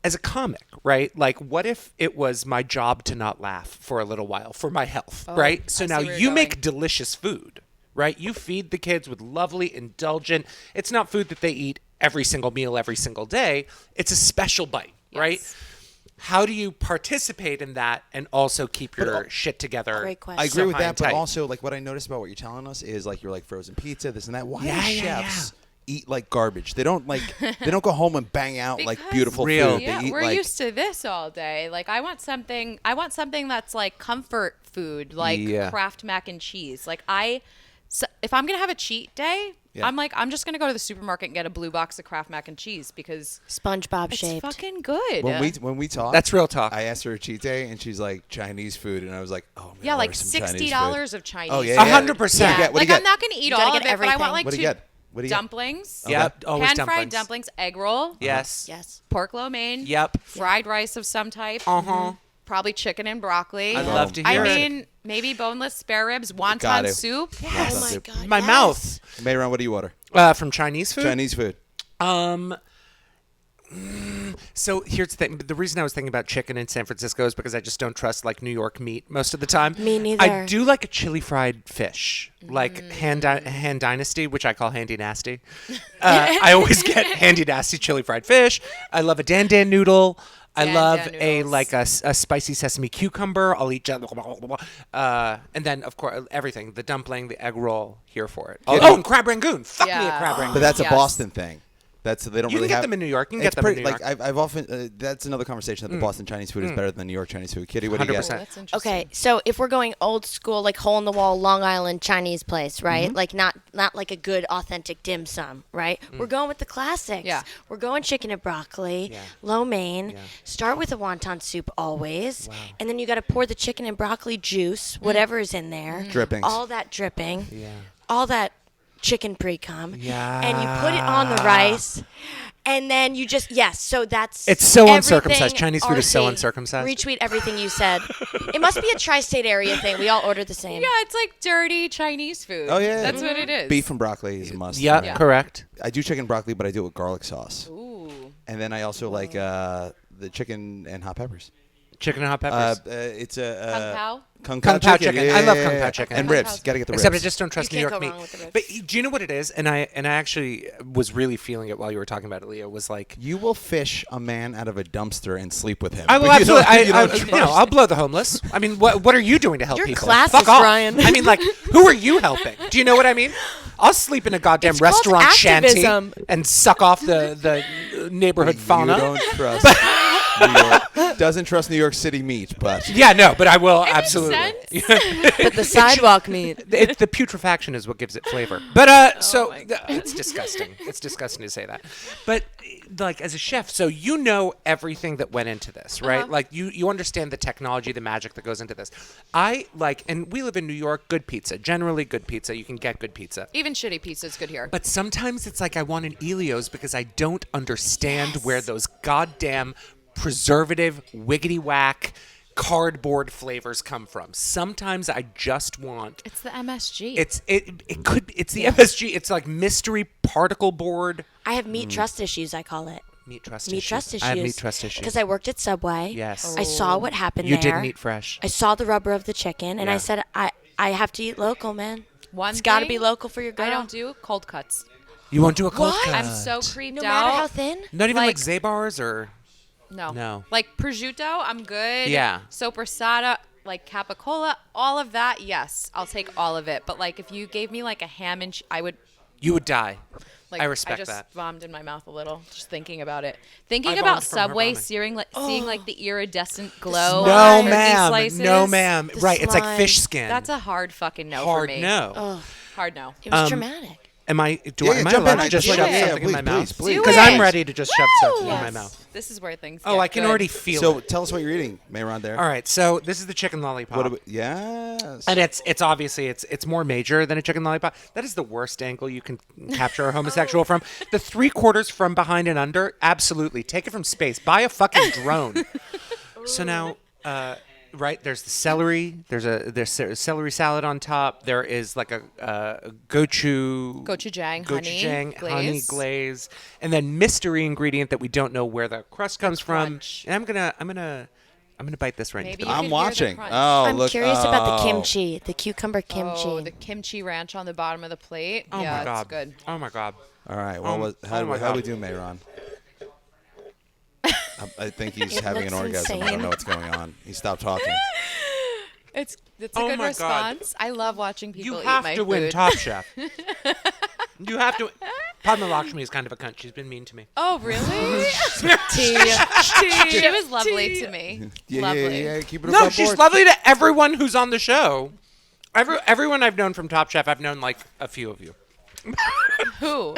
as a comic, right? Like, what if it was my job to not laugh for a little while for my health, right? So I now see where you're you make going. delicious food, right? You feed the kids with lovely, indulgent. It's not food that they eat every single meal every single day. It's a special bite, right? Yes. How do you participate in that and also keep your shit together? Great question. I agree so with high that, and but tight? also like what I noticed about what you're telling us is like you're like frozen pizza, this and that. Why do Yeah, yeah, chefs eat like garbage? They don't go home and bang out like Because- beautiful Real. food. Yeah, They eat we're like used to this all day. Like I want something that's like comfort food, like Yeah. Kraft mac and cheese. Like if I'm gonna have a cheat day, Yeah. I'm just gonna go to the supermarket and get a blue box of Kraft mac and cheese because SpongeBob it's shaped. fucking good. when we talk. That's real talk. I asked her a cheat day and she's like Chinese food and I was like, oh, man, Yeah, order like some Chinese $60 food. of Chinese. Oh yeah, food. 100%. What do you get? What do Like you I'm get? not gonna eat You all gotta of get it, but I want everything. like What do two you get? What do you get? dumplings. Okay. Yep, always Pan-fried dumplings. dumplings, egg roll. Yes. Yes. Pork lo mein. Yep. Fried rice of some type. Uh-huh. Probably chicken and broccoli. I'd love to I hear it. mean, maybe boneless spare ribs, Got wonton it. soup. Wonton Oh my soup. God. My yes. mouth. Mehran, what do you order? From Chinese food? Chinese food. So here's the thing. The reason I was thinking about chicken in San Francisco is because I just don't trust like New York meat most of the time. Me neither. I do like a chili fried fish, like hand dynasty, which I call handy nasty. I always get handy nasty chili fried fish. I love a dan dan noodle. I Dan love Dan a noodles. like a spicy sesame cucumber. I'll eat and then of course everything, the dumpling, the egg roll, here for it. Oh, and crab rangoon. Fuck me a Yeah. crab rangoon. But that's Yes. a Boston thing. They don't You can really get have them in New York. You can it's get them in pretty, New like York. I've often that's another conversation that the Boston Chinese food is better than the New York Chinese food. Kitty, what do you get? 100%. That's interesting. Okay, so if we're going old school, like hole in the wall Long Island Chinese place, right? Like not like a good authentic dim sum, right? We're going with the classics. Yeah. We're going chicken and broccoli, Yeah. lo mein. Yeah. Start with a wonton soup always, and then you got to pour the chicken and broccoli juice, whatever is in there, Drippings. all that dripping, Yeah. all that chicken pre-cum, and you put it on the rice. And then you just so that's It's so everything, uncircumcised. Chinese food is so RC. uncircumcised. Retweet everything you said. It must be a tri-state area thing. We all order the same. Yeah, it's like dirty Chinese food. Oh, yeah. That's what it is. Beef and broccoli is a must. Yeah, for me. correct. I do chicken and broccoli, but I do it with garlic sauce. Ooh. And then I also like the chicken and hot peppers. Chicken and hot peppers. It's a Kung Pao? Kung Kung Pao chicken. Yeah, I love yeah, Kung yeah, Pao yeah. chicken. And Kung ribs. Pao's Got to get the Except I ribs. just don't trust You New can't York go meat. wrong with the ribs. But do you know what it is? And I actually was really feeling it while you were talking about it, Leah. Was like, You will fish a man out of a dumpster and sleep with him. I will But you don't- absolutely. you don't trust- I'll blow the homeless. I mean, what are you doing to help You're people? classist, Fuck off. Ryan. I mean, like, who are you helping? Do you know what I mean? I'll sleep in a goddamn It's called restaurant shanty activism. and suck off the neighborhood fauna. You don't trust New York. Doesn't trust New York City meat, but Yeah, no, but I will It makes absolutely. sense. But the sidewalk meat. It's the putrefaction is what gives it flavor. But so my God. it's disgusting. It's disgusting to say that. But like as a chef, so you know everything that went into this, right? Like you understand the technology, the magic that goes into this. I like, and we live in New York. Good pizza, generally good pizza. You can get good pizza. Even shitty pizza's good here. But sometimes it's like I want an Elio's because I don't understand where those goddamn preservative, wiggity whack, cardboard flavors come from. Sometimes I just want. It's the MSG. It's the MSG. It's like mystery particle board. I have meat trust issues, I call it. Meat trust Meat issues. trust issues. I have meat trust issues. Because I worked at Subway. Yes. I saw what happened You there. didn't eat fresh. I saw the rubber of the chicken, and Yeah. I said, I have to eat local, man. One It's got to thing be local for your girl. I don't do cold cuts. You won't do a cold What? cut. I'm so creeped No out. matter how thin. Not even like like- Zabars or. No. No. Like prosciutto, I'm good. Yeah. Sopressata, like capicola, all of that, yes. I'll take all of it. But like if you gave me like a ham and I would You would die. like I respect just that. vomited in my mouth a little just thinking about it. Thinking I about vomited from her Subway vomiting. seeing like the iridescent glow slime. No, on turkey ma'am. slices. No, ma'am. The Right. It's like slime. fish skin. That's a hard fucking no hard for me. no. Hard no. It was dramatic. Am I? Yeah, Am I jump allowed in. to just Yeah, shove yeah, something in my please, mouth? please. Do Because it. I'm ready to just shove something in my Yes. mouth. This is where things Oh, get I can good. already feel so it. tell us what you're eating, Mehran. There. All right. So this is the chicken lollipop. What? Yes. And it's obviously it's more major than a chicken lollipop. That is the worst angle you can capture a homosexual from. The 3/4 from behind and under, absolutely. Take it from space. Buy a fucking drone. So now, right? There's the celery. There's celery salad on top. There is like a gochujang, honey glaze, and then mystery ingredient that we don't know where the crust comes from. Crunch. And I'm gonna bite this right Maybe into you the can I'm hear the watching. crunch. Oh, I'm look. curious about the oh. kimchi, the cucumber kimchi. Oh, the kimchi ranch on the bottom of the plate. Oh yeah, my god. it's good. Oh my god. All right. Well, how do we do, Mehran? I think he's having an looks orgasm. I don't insane. know what's going on. He stopped talking. It's a Oh good my God. response. I love watching people You eat have my to win food. Top Chef. You have to. Padma Lakshmi is kind of a cunt. She's been mean to me. Oh, really? She was lovely to me. Lovely. Yeah. Keep it No, above she's board. lovely to everyone who's on the show. Everyone I've known from Top Chef, I've known like a few of you. Who?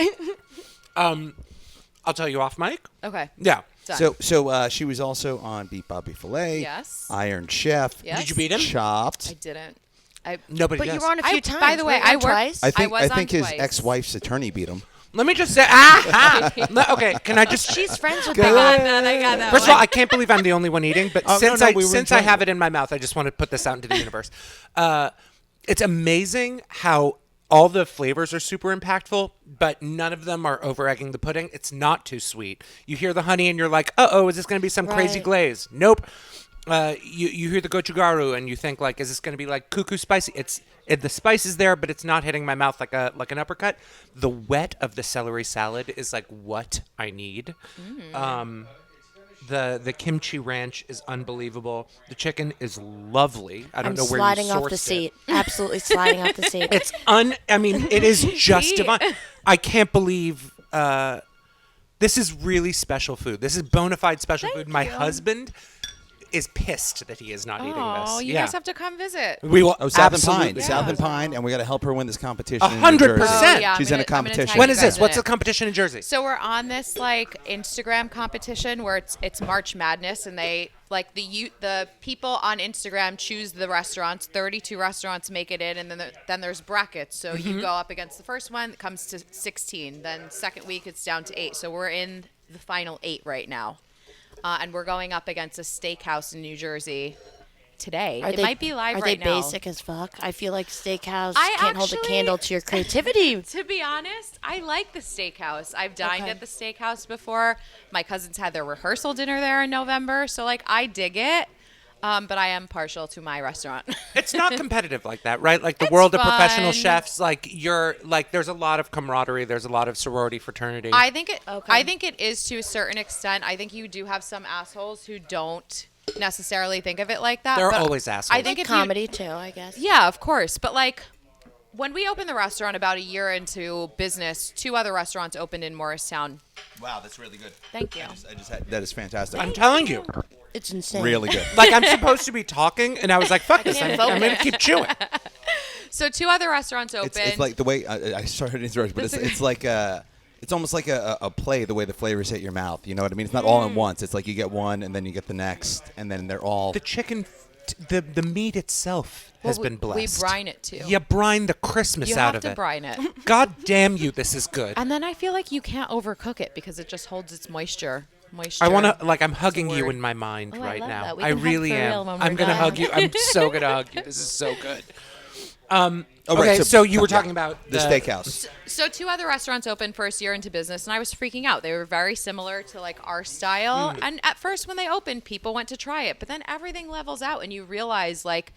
I'll tell you off mic. Okay. Yeah. Done. So she was also on Beat Bobby Flay. Yes. Iron Chef. Yes. Did you beat him? Chopped. I didn't. Nobody But does. you were on a few times. By the way, weren't I you worked. twice. I think was on his twice. ex-wife's attorney beat him. Let me just say. Okay, can I just? She's friends with Go them. ahead. I got that. First of all, I can't believe I'm the only one eating. But Oh, since no, I we were since I enjoying have it. it in my mouth, I just want to put this out into the universe. It's amazing how all the flavors are super impactful, but none of them are over egging the pudding. It's not too sweet. You hear the honey and you're like, is this going to be some crazy Right. glaze? Nope. You hear the gochugaru and you think like, is this going to be like cuckoo spicy? The spice is there, but it's not hitting my mouth like an uppercut. The wet of the celery salad is like what I need. The kimchi ranch is unbelievable. The chicken is lovely. I don't I'm know where sliding you off the sourced seat. Absolutely sliding off the seat. It's it is just divine. I can't believe this is really special food. This is bona fide special food. My husband is pissed that he is not eating Oh, this. you guys have to come visit. We will Oh, South and Pine. absolutely. South and Pine, and we got to help her win this competition. in New 100%. Jersey. Oh, yeah, She's I'm in a gonna- I'm gonna competition. tag When you is guys this? in What's it. the competition in Jersey? So we're on this like Instagram competition where it's March Madness, and they like the people on Instagram choose the restaurants. 32 restaurants make it in, and then there's brackets. So you go up against the first one, it comes to 16. Then second week it's down to 8. So we're in the final 8 right now, and we're going up against a steakhouse in New Jersey today. It might be live Are right they now. basic as fuck? I feel like steakhouse I can't hold a actually- candle to your creativity. To be honest, I like the steakhouse. I've dined Okay. at the steakhouse before. My cousins had their rehearsal dinner there in November, so like I dig it. But I am partial to my restaurant. It's not competitive like that, right? Like the It's world of professional fun. chefs, like there's a lot of camaraderie, there's a lot of sorority, fraternity. I think it. Okay. I think it is to a certain extent. I think you do have some assholes who don't necessarily think of it like that. There are but always assholes. I think if Comedy too, I guess. Yeah, of course. But like when we opened the restaurant about a year into business, 2 other restaurants opened in Morristown. Wow, that's really good. Thank you. That is fantastic. I'm telling you. It's insane. really good. Like I'm supposed to be talking, and I was like, "Fuck this! can't I'm going to focus. keep chewing." So 2 other restaurants opened. It's like the way I started to interrupt, but it's like it's almost like a play, the way the flavors hit your mouth. You know what I mean? It's not all at once. It's like you get one, and then you get the next, and then they're all. The chicken, the meat itself has been We blessed. brine it too. You brine the Christmas You out have of to it. brine it. God damn you, this is good. And then I feel like you can't overcook it because it just holds its moisture. I want to, like, I'm hugging you word. in my mind Oh, I right love now. that. We I can hug really for am. real when I'm we're gonna done. hug you. I'm so gonna hug you. This is so good. Oh, Okay, right, so you were yeah, talking about the steakhouse. So 2 other restaurants opened first year into business, and I was freaking out. They were very similar to like our style. And at first when they opened, people went to try it. But then everything levels out and you realize like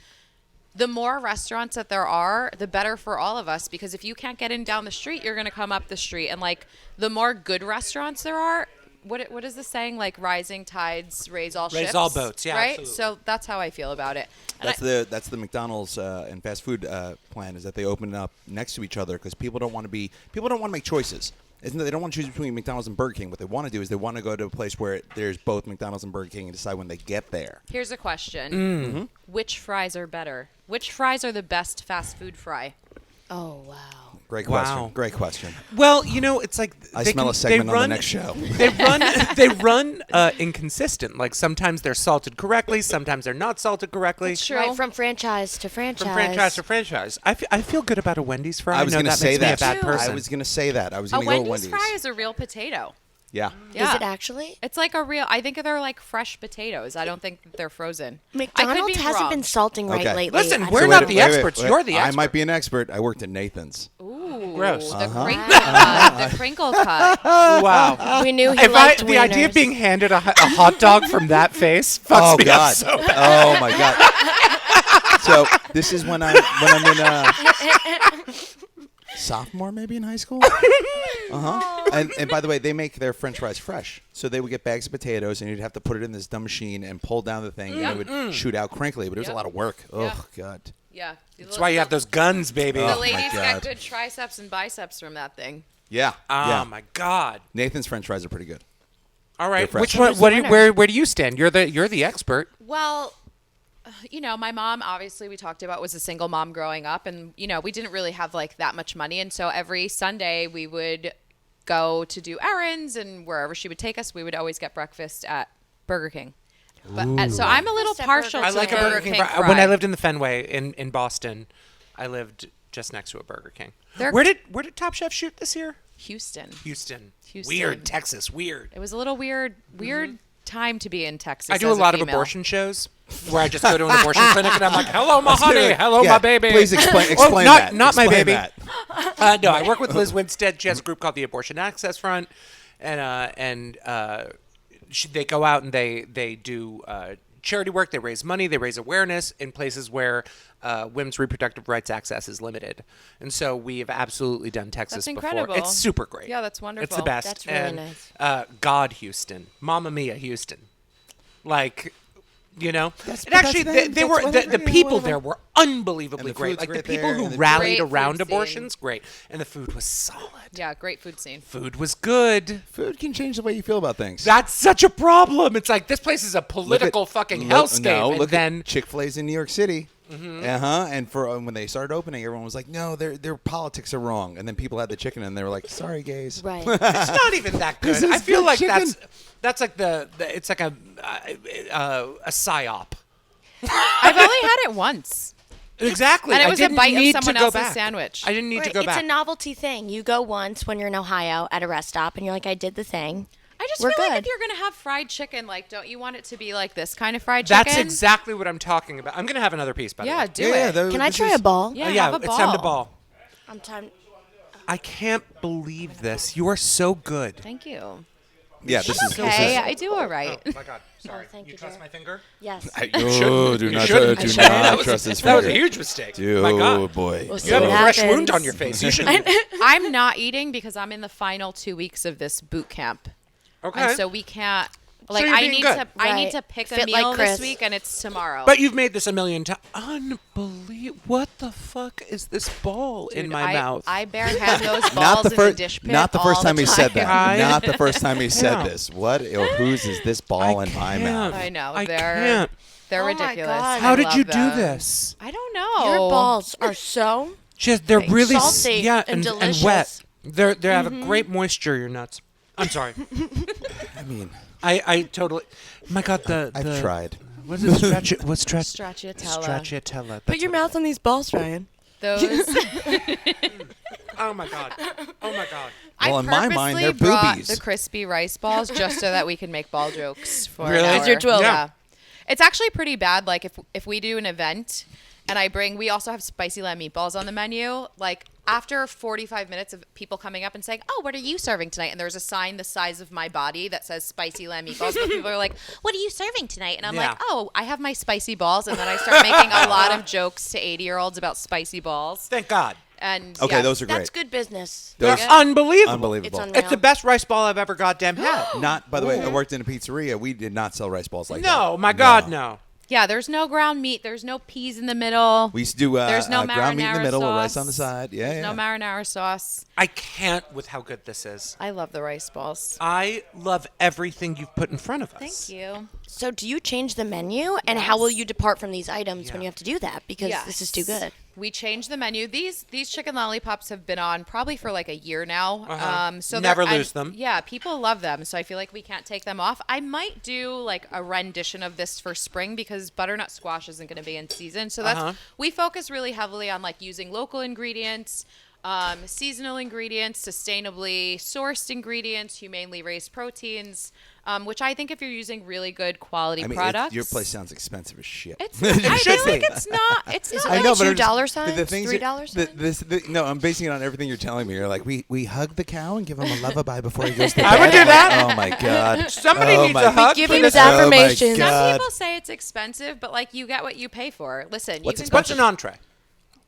the more restaurants that there are, the better for all of us. Because if you can't get in down the street, you're going to come up the street. And like the more good restaurants there are, what is the saying? Like rising tides raise all ships. Raise all boats, yeah, Right? absolutely. So that's how I feel about it. And That's the McDonald's and fast food plan, is that they open it up next to each other because people don't want to make choices. Isn't it? They don't want to choose between McDonald's and Burger King. What they want to do is they want to go to a place where there's both McDonald's and Burger King and decide when they get there. Here's a question. Which fries are better? Which fries are the best fast food fry? Oh wow. Great Wow. question. Great question. Well, you know, it's like I they smell can- a segment they on run, the next show. They run inconsistent. Like sometimes they're salted correctly, sometimes they're not salted correctly. True. Right from franchise to franchise. From franchise to franchise. I feel good about a Wendy's fry. I was know going to that say makes that. me a bad person. I was going to say that. I was A going to go with Wendy's Wendy's. fry is a real potato. Yeah. Is it actually? It's like a real. I think they're like fresh potatoes. I don't think that they're frozen. McDonald's hasn't been salting right Okay. lately. Listen, I we're don't not know. the experts. You're the I expert. might be an expert. I worked at Nathan's. Ooh, Gross. The crinkle cut. The crinkle cut. Wow. We knew he If liked the idea of wieners. being handed a hot dog from that face fucks Oh me God! up so bad. Oh my God! So this is when I'm in sophomore, maybe in high school. And by the way, they make their French fries fresh, so they would get bags of potatoes, and you'd have to put it in this dumb machine and pull down the thing, and it would shoot out crinkly. But it was a lot of work. Oh God! Yeah. That's why you have those guns, baby. The Oh, my ladies God. got good triceps and biceps from that thing. Yeah. Oh yeah. my God. Nathan's French fries are pretty good. All right. fresh. Which one? Who's the What? Do you, winner? where do you stand? You're the expert. Well, my mom, obviously, we talked about, was a single mom growing up. And, we didn't really have like that much money. And so every Sunday we would go to do errands, and wherever she would take us, we would always get breakfast at Burger King. But so I'm a little Breakfast at partial Burger to I like a Burger Burger King. King When I fry. lived in the Fenway in Boston, I lived just next to a Burger King. They're- Where did Top Chef shoot this year? Houston. Houston. Houston. Weird. Texas. Weird. It was a little weird time to be in Texas. I do a as lot of female. abortion shows where I just go to an abortion clinic and I'm like, "Hello, my honey. Hello, Yeah, my baby." Please explain not, that. Not my Explain baby. that. No, I work with Liz Winstead. She has a group called the Abortion Access Front, and they go out and they do charity work. They raise money. They raise awareness in places where women's reproductive rights access is limited. And so we have absolutely done Texas That's incredible. before. It's super great. Yeah, that's It's the wonderful. best. That's really and, nice. God, Houston, Mamma Mia, Houston, like. That's- And but actually, that's they them. were That's the whatever. people there were unbelievably And the great. food's Like the great people there, who and the- rallied Great around food scene. abortions, great, and the food was solid. Yeah, great food scene. Food was good. Food can change the way you feel about things. That's such a problem. It's like this place is a political fucking hellscape. No, and look then at Chick-fil-A's in New York City. And for when they started opening, everyone was like, "No, their politics are wrong." And then people had the chicken, and they were like, "Sorry, gays." Right. it's not even that good. This is I feel good like chicken. that's like it's like a psyop. I've only had it once. Exactly. And it I was a didn't bite of need to someone go else's back. sandwich. I didn't need to Right, go it's back. a novelty thing. You go once when you're in Ohio at a rest stop, and you're like, I did the thing. I just We're feel like good. if you're gonna have fried chicken, like, don't you want it to be like this kind of fried chicken? That's exactly what I'm talking about. I'm gonna have another piece, by the Yeah, way. do it. Can I try a ball? Yeah, yeah, have a it's time to ball. ball. I'm time. I can't believe this. You are so good. Thank you. Yeah, this is. Okay, I do all right. Oh my God! Sorry. thank you, trust dear. my finger? Yes. Oh, do not shouldn't. do That not was- trust this That was a finger. huge mistake. Dude, My God. boy. We'll see You have a what fresh happens. wound on your face. You should. I'm not eating because I'm in the final 2 weeks of this boot camp. Okay. And so we can't. Like you're I being need good. to. I need Right. to pick a Fit like meal Chris. this week, and it's tomorrow. But you've made this a million times. Unbelievable! What the fuck is this ball in Dude, my mouth? I barehand those balls Not the in first. the dish pit. Not the first all time he said time. that. I- Not the first time he said Yeah. this. What? Or whose is this ball in my mouth? I know. I They're can't. they're Oh my ridiculous. God. How I did love you do them. this? I don't know. Your balls are so. Just they're really Salty yeah and and delicious. wet. They have a great moisture. Your nuts. I'm sorry. I mean, I totally. My God, the I've tried. What is it? What's Stracciatella. Stracciatella. Put your mouth on these balls, Ryan. Those. Oh my God. Oh my God. Well, I in my mind, purposely they're brought boobies. the crispy rice balls just so that we can make ball jokes for Really? an It's hour. your 12. Yeah. It's actually pretty bad. Like if we do an event and we also have spicy lamb meatballs on the menu. Like after 45 minutes of people coming up and saying, "Oh, what are you serving tonight?" and there's a sign the size of my body that says spicy lamb meatballs, but people are like, "What are you serving tonight?" And I'm Yeah. like, "Oh, I have my spicy balls." And then I start making a lot of jokes to 80-year-olds about spicy balls. Thank God. And Okay, yeah. those are That's great. good business. They're Those- unbelievable. Unbelievable. It's unreal. It's the best rice ball I've ever goddamn had. Not, by the way, I worked in a pizzeria. We did not sell rice balls like that. No, my God, no. Yeah, there's no ground meat. There's no peas in the middle. We used to do There's no ground meat in the marinara middle with sauce. rice on the side. Yeah, There's yeah. no marinara sauce. I can't with how good this is. I love the rice balls. I love everything you've put in front of us. Thank you. So, do you change the menu, and how will you depart from these items when you have to do that? Because this is too good. We changed the menu. These chicken lollipops have been on probably for like a year now. So Never they're- lose them. Yeah, people love them. So I feel like we can't take them off. I might do like a rendition of this for spring because butternut squash isn't going to be in season. So that's we focus really heavily on like using local ingredients. seasonal ingredients, sustainably sourced ingredients, humanely raised proteins, which I think if you're using really good quality products. Your place sounds expensive as shit. I feel like it's not. It's not. I know, but $2 signs? the things $3 signs? No, I'm basing it on everything you're telling me. You're like, we hug the cow and give him a lullaby before he goes to bed. I would do that. Oh my god. Somebody needs a hug. Give for him this. his affirmations. God. Some people say it's expensive, but like you get what you pay for. Listen, What's you can What's an entree?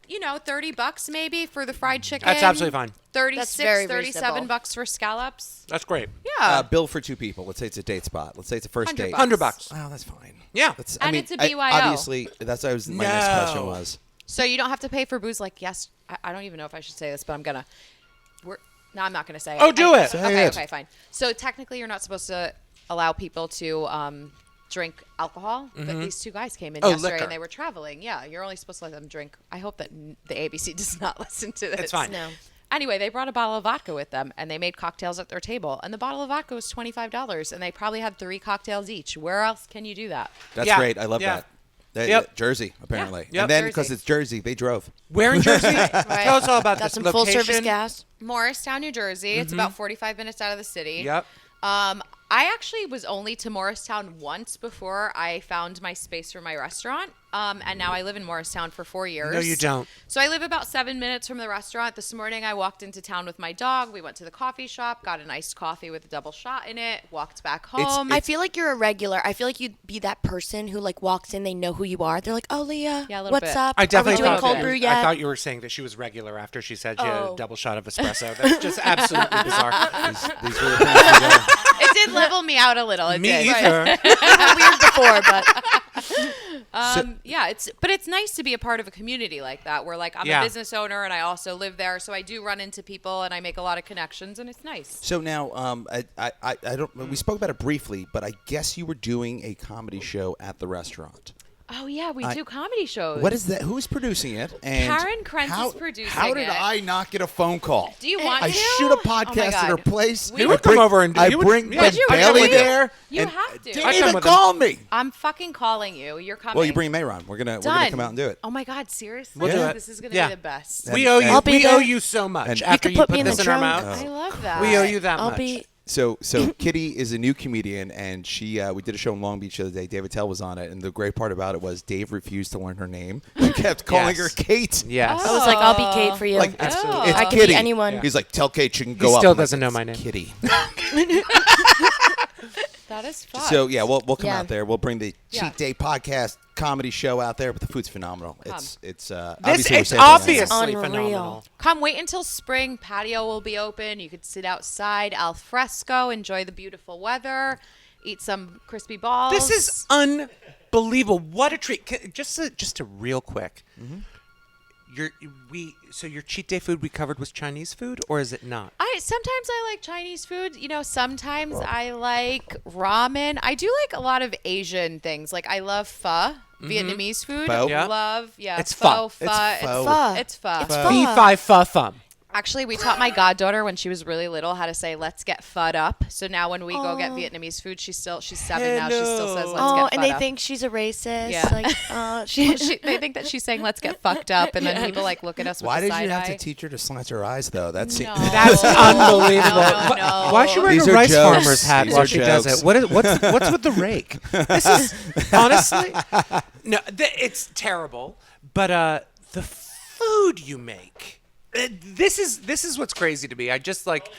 $30 maybe for the fried chicken. That's absolutely fine. 36, very 37 reasonable. bucks for scallops. That's great. Yeah. Bill for 2 people. Let's say it's a date spot. Let's say it's a first date. $100. Wow, that's fine. Yeah. That's, And it's a BYO. Obviously, that's what my next No. question was. So you don't have to pay for booze. Like, yes, I don't even know if I should say this, but I'm gonna. No, I'm not gonna say it. Oh, do it. Say it. Okay, fine. So technically, you're not supposed to allow people to drink alcohol, but these two guys came in yesterday liquor. and they were traveling. Yeah, you're only supposed to let them drink. I hope that the ABC does not listen to this. It's fine. No. Anyway, they brought a bottle of vodka with them, and they made cocktails at their table. And the bottle of vodka was $25, and they probably had 3 cocktails each. Where else can you do that? That's Yeah. great. I love Yeah. that. Yep. Jersey, apparently. Yep. And then Jersey. because it's Jersey, they drove. Where in Jersey? Tell us all about Got this some location. full service gas. Morristown, New Jersey. It's about 45 minutes out of the city. Yep. I actually was only to Morristown once before I found my space for my restaurant. And now I live in Morristown for 4 years. No, you don't. So I live about 7 minutes from the restaurant. This morning I walked into town with my dog. We went to the coffee shop, got an iced coffee with a double shot in it, walked back home. I feel like you're a regular. I feel like you'd be that person who like walks in, they know who you are. They're like, "Oh, Leah, Yeah, a little what's bit. up? I definitely Are we doing thought cold that brew you- yet?" I thought you were saying that she was regular after she said she had a Oh. double shot of espresso. That's just absolutely bizarre. These were the things we did. It did level me out a little. It Me did. either. Weird before, but Yeah, it's nice to be a part of a community like that where like I'm Yeah. a business owner and I also live there, so I do run into people and I make a lot of connections and it's nice. So now, I don't. We spoke about it briefly, but I guess you were doing a comedy show at the restaurant. Oh yeah, we do comedy shows. What is that? Who's producing it? And Karen Krentz is producing How did it. I not get a phone call? Do you want I to? shoot a Oh my podcast at her God. place. We would come over and do- I you would- bring yeah. Ben Would you? I'd come Bailey with you. there. You and have to. Didn't I'd come even with call me. I'm fucking calling you. You're coming. Well, you bring Mehran. We're gonna come out and do it. Oh my God, seriously? We'll do it. This is gonna Yeah. be the best. We owe you. I'll be We there. owe you so much. And- You After could you put put me in this the in our trunk. mouths, I love that. we owe you that I'll much. be. So Kitty is a new comedian, and she we did a show in Long Beach the other day. David Tell was on it, and the great part about it was Dave refused to learn her name. He kept calling her Yes. Kate. Yes. I was like, "I'll be Kate for you." Like it's, Oh. it's I could Kitty. be anyone. He's like, tell Kate she can He go up. still I'm like, doesn't know "It's my name." Kitty. That is fun. So yeah, we'll come Yeah. out there. We'll bring the Yeah. Cheat Day podcast comedy show out there, but the food's phenomenal. It's This, obviously we're it's sampling it. obviously Unreal. phenomenal. Come wait until spring. Patio will be open. You could sit outside al fresco, enjoy the beautiful weather, eat some crispy balls. This is unbelievable. What a treat. Just a real quick. Mm-hmm. So your cheat day food we covered was Chinese food, or is it not? Sometimes I like Chinese food. You know, sometimes I like ramen. I do like a lot of Asian things. Like I love pho, Vietnamese food. Pho? Yeah. Love, yeah. It's pho. pho. It's It's pho. Pho. It's pho. It's Pho. pho. Fee-fi fu-fum. Actually, we taught my goddaughter when she was really little how to say "let's get fud up." So now when we go get Vietnamese food, she's 7 now. She still says "let's Oh, get and fud they up." think she's a racist. Yeah. Like, she. They think that she's saying "let's get fucked up," and then people like look at us with Why a did side you have eye. to teach her to slant her eyes though? That's No. That's unbelievable. No. Why is she wearing These a are rice jokes. farmer's hat These while are she does jokes. it? What's with the rake? This is honestly no. It's terrible. But the food you make. This is what's crazy to me. I just like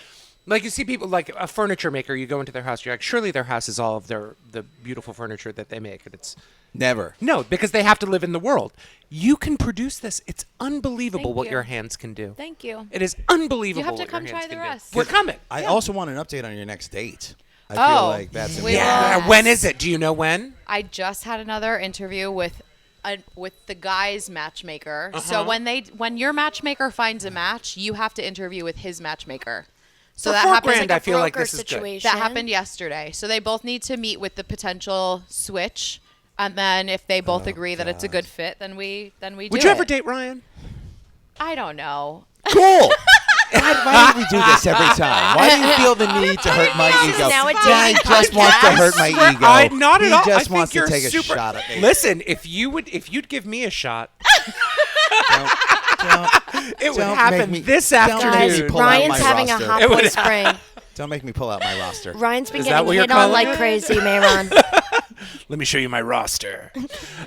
you see people like a furniture maker. You go into their house. You're like, surely their house is all of the beautiful furniture that they make, and it's never. no, because they have to live in the world. You can produce this. It's unbelievable Thank what you. your hands can do. Thank you. It is unbelievable. You have to what come your try hands the can do. rest. We're coming. I also want an update on your next date. I Oh, feel like that's we important. will. When is it? Do you know when? I just had another interview with the guy's matchmaker. So when your matchmaker finds a match, you have to interview with his matchmaker. So For that $4 happens. grand, I feel like broker this is good. situation. That happened yesterday. So they both need to meet with the potential switch, and then if they both agree that it's a good fit, then we do Would you it. ever date Ryan? I don't know. Cool. Why do we do this every time? Why do you feel the need to hurt my This is ego? now a Dan dating just wants to hurt my ego. Not at he all. I just think wants to you're take a super- shot at me. Listen, if you'd give me a shot, It would Don't happen make me- this don't make Guys, me afternoon. pull out Ryan's my having roster. a hot It boy would- spring. Don't make me pull out my roster. Ryan's been Is that getting what you're hit on calling like it? crazy, Mehran. Let me show you my roster.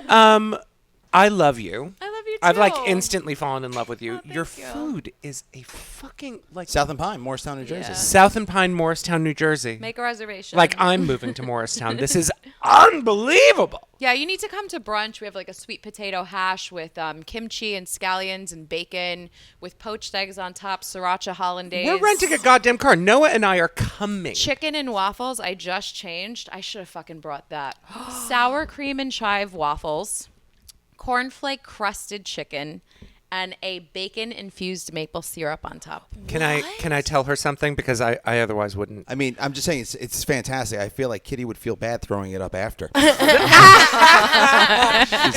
I love you. I love you too. I've like instantly fallen in love with you. thank Your you. food is a fucking like South and Pine, Morristown, New Jersey. Yeah. South and Pine, Morristown, New Jersey. Make a reservation. Like I'm moving to Morristown. This is unbelievable. Yeah, you need to come to brunch. We have like a sweet potato hash with kimchi and scallions and bacon with poached eggs on top, sriracha hollandaise. We're renting a goddamn car. Noah and I are coming. Chicken and waffles. I just changed. I should have fucking brought that. Sour cream and chive waffles, cornflake crusted chicken, and a bacon infused maple syrup on top. Can I tell her something because I otherwise wouldn't. I mean, I'm just saying it's fantastic. I feel like Kitty would feel bad throwing it up after.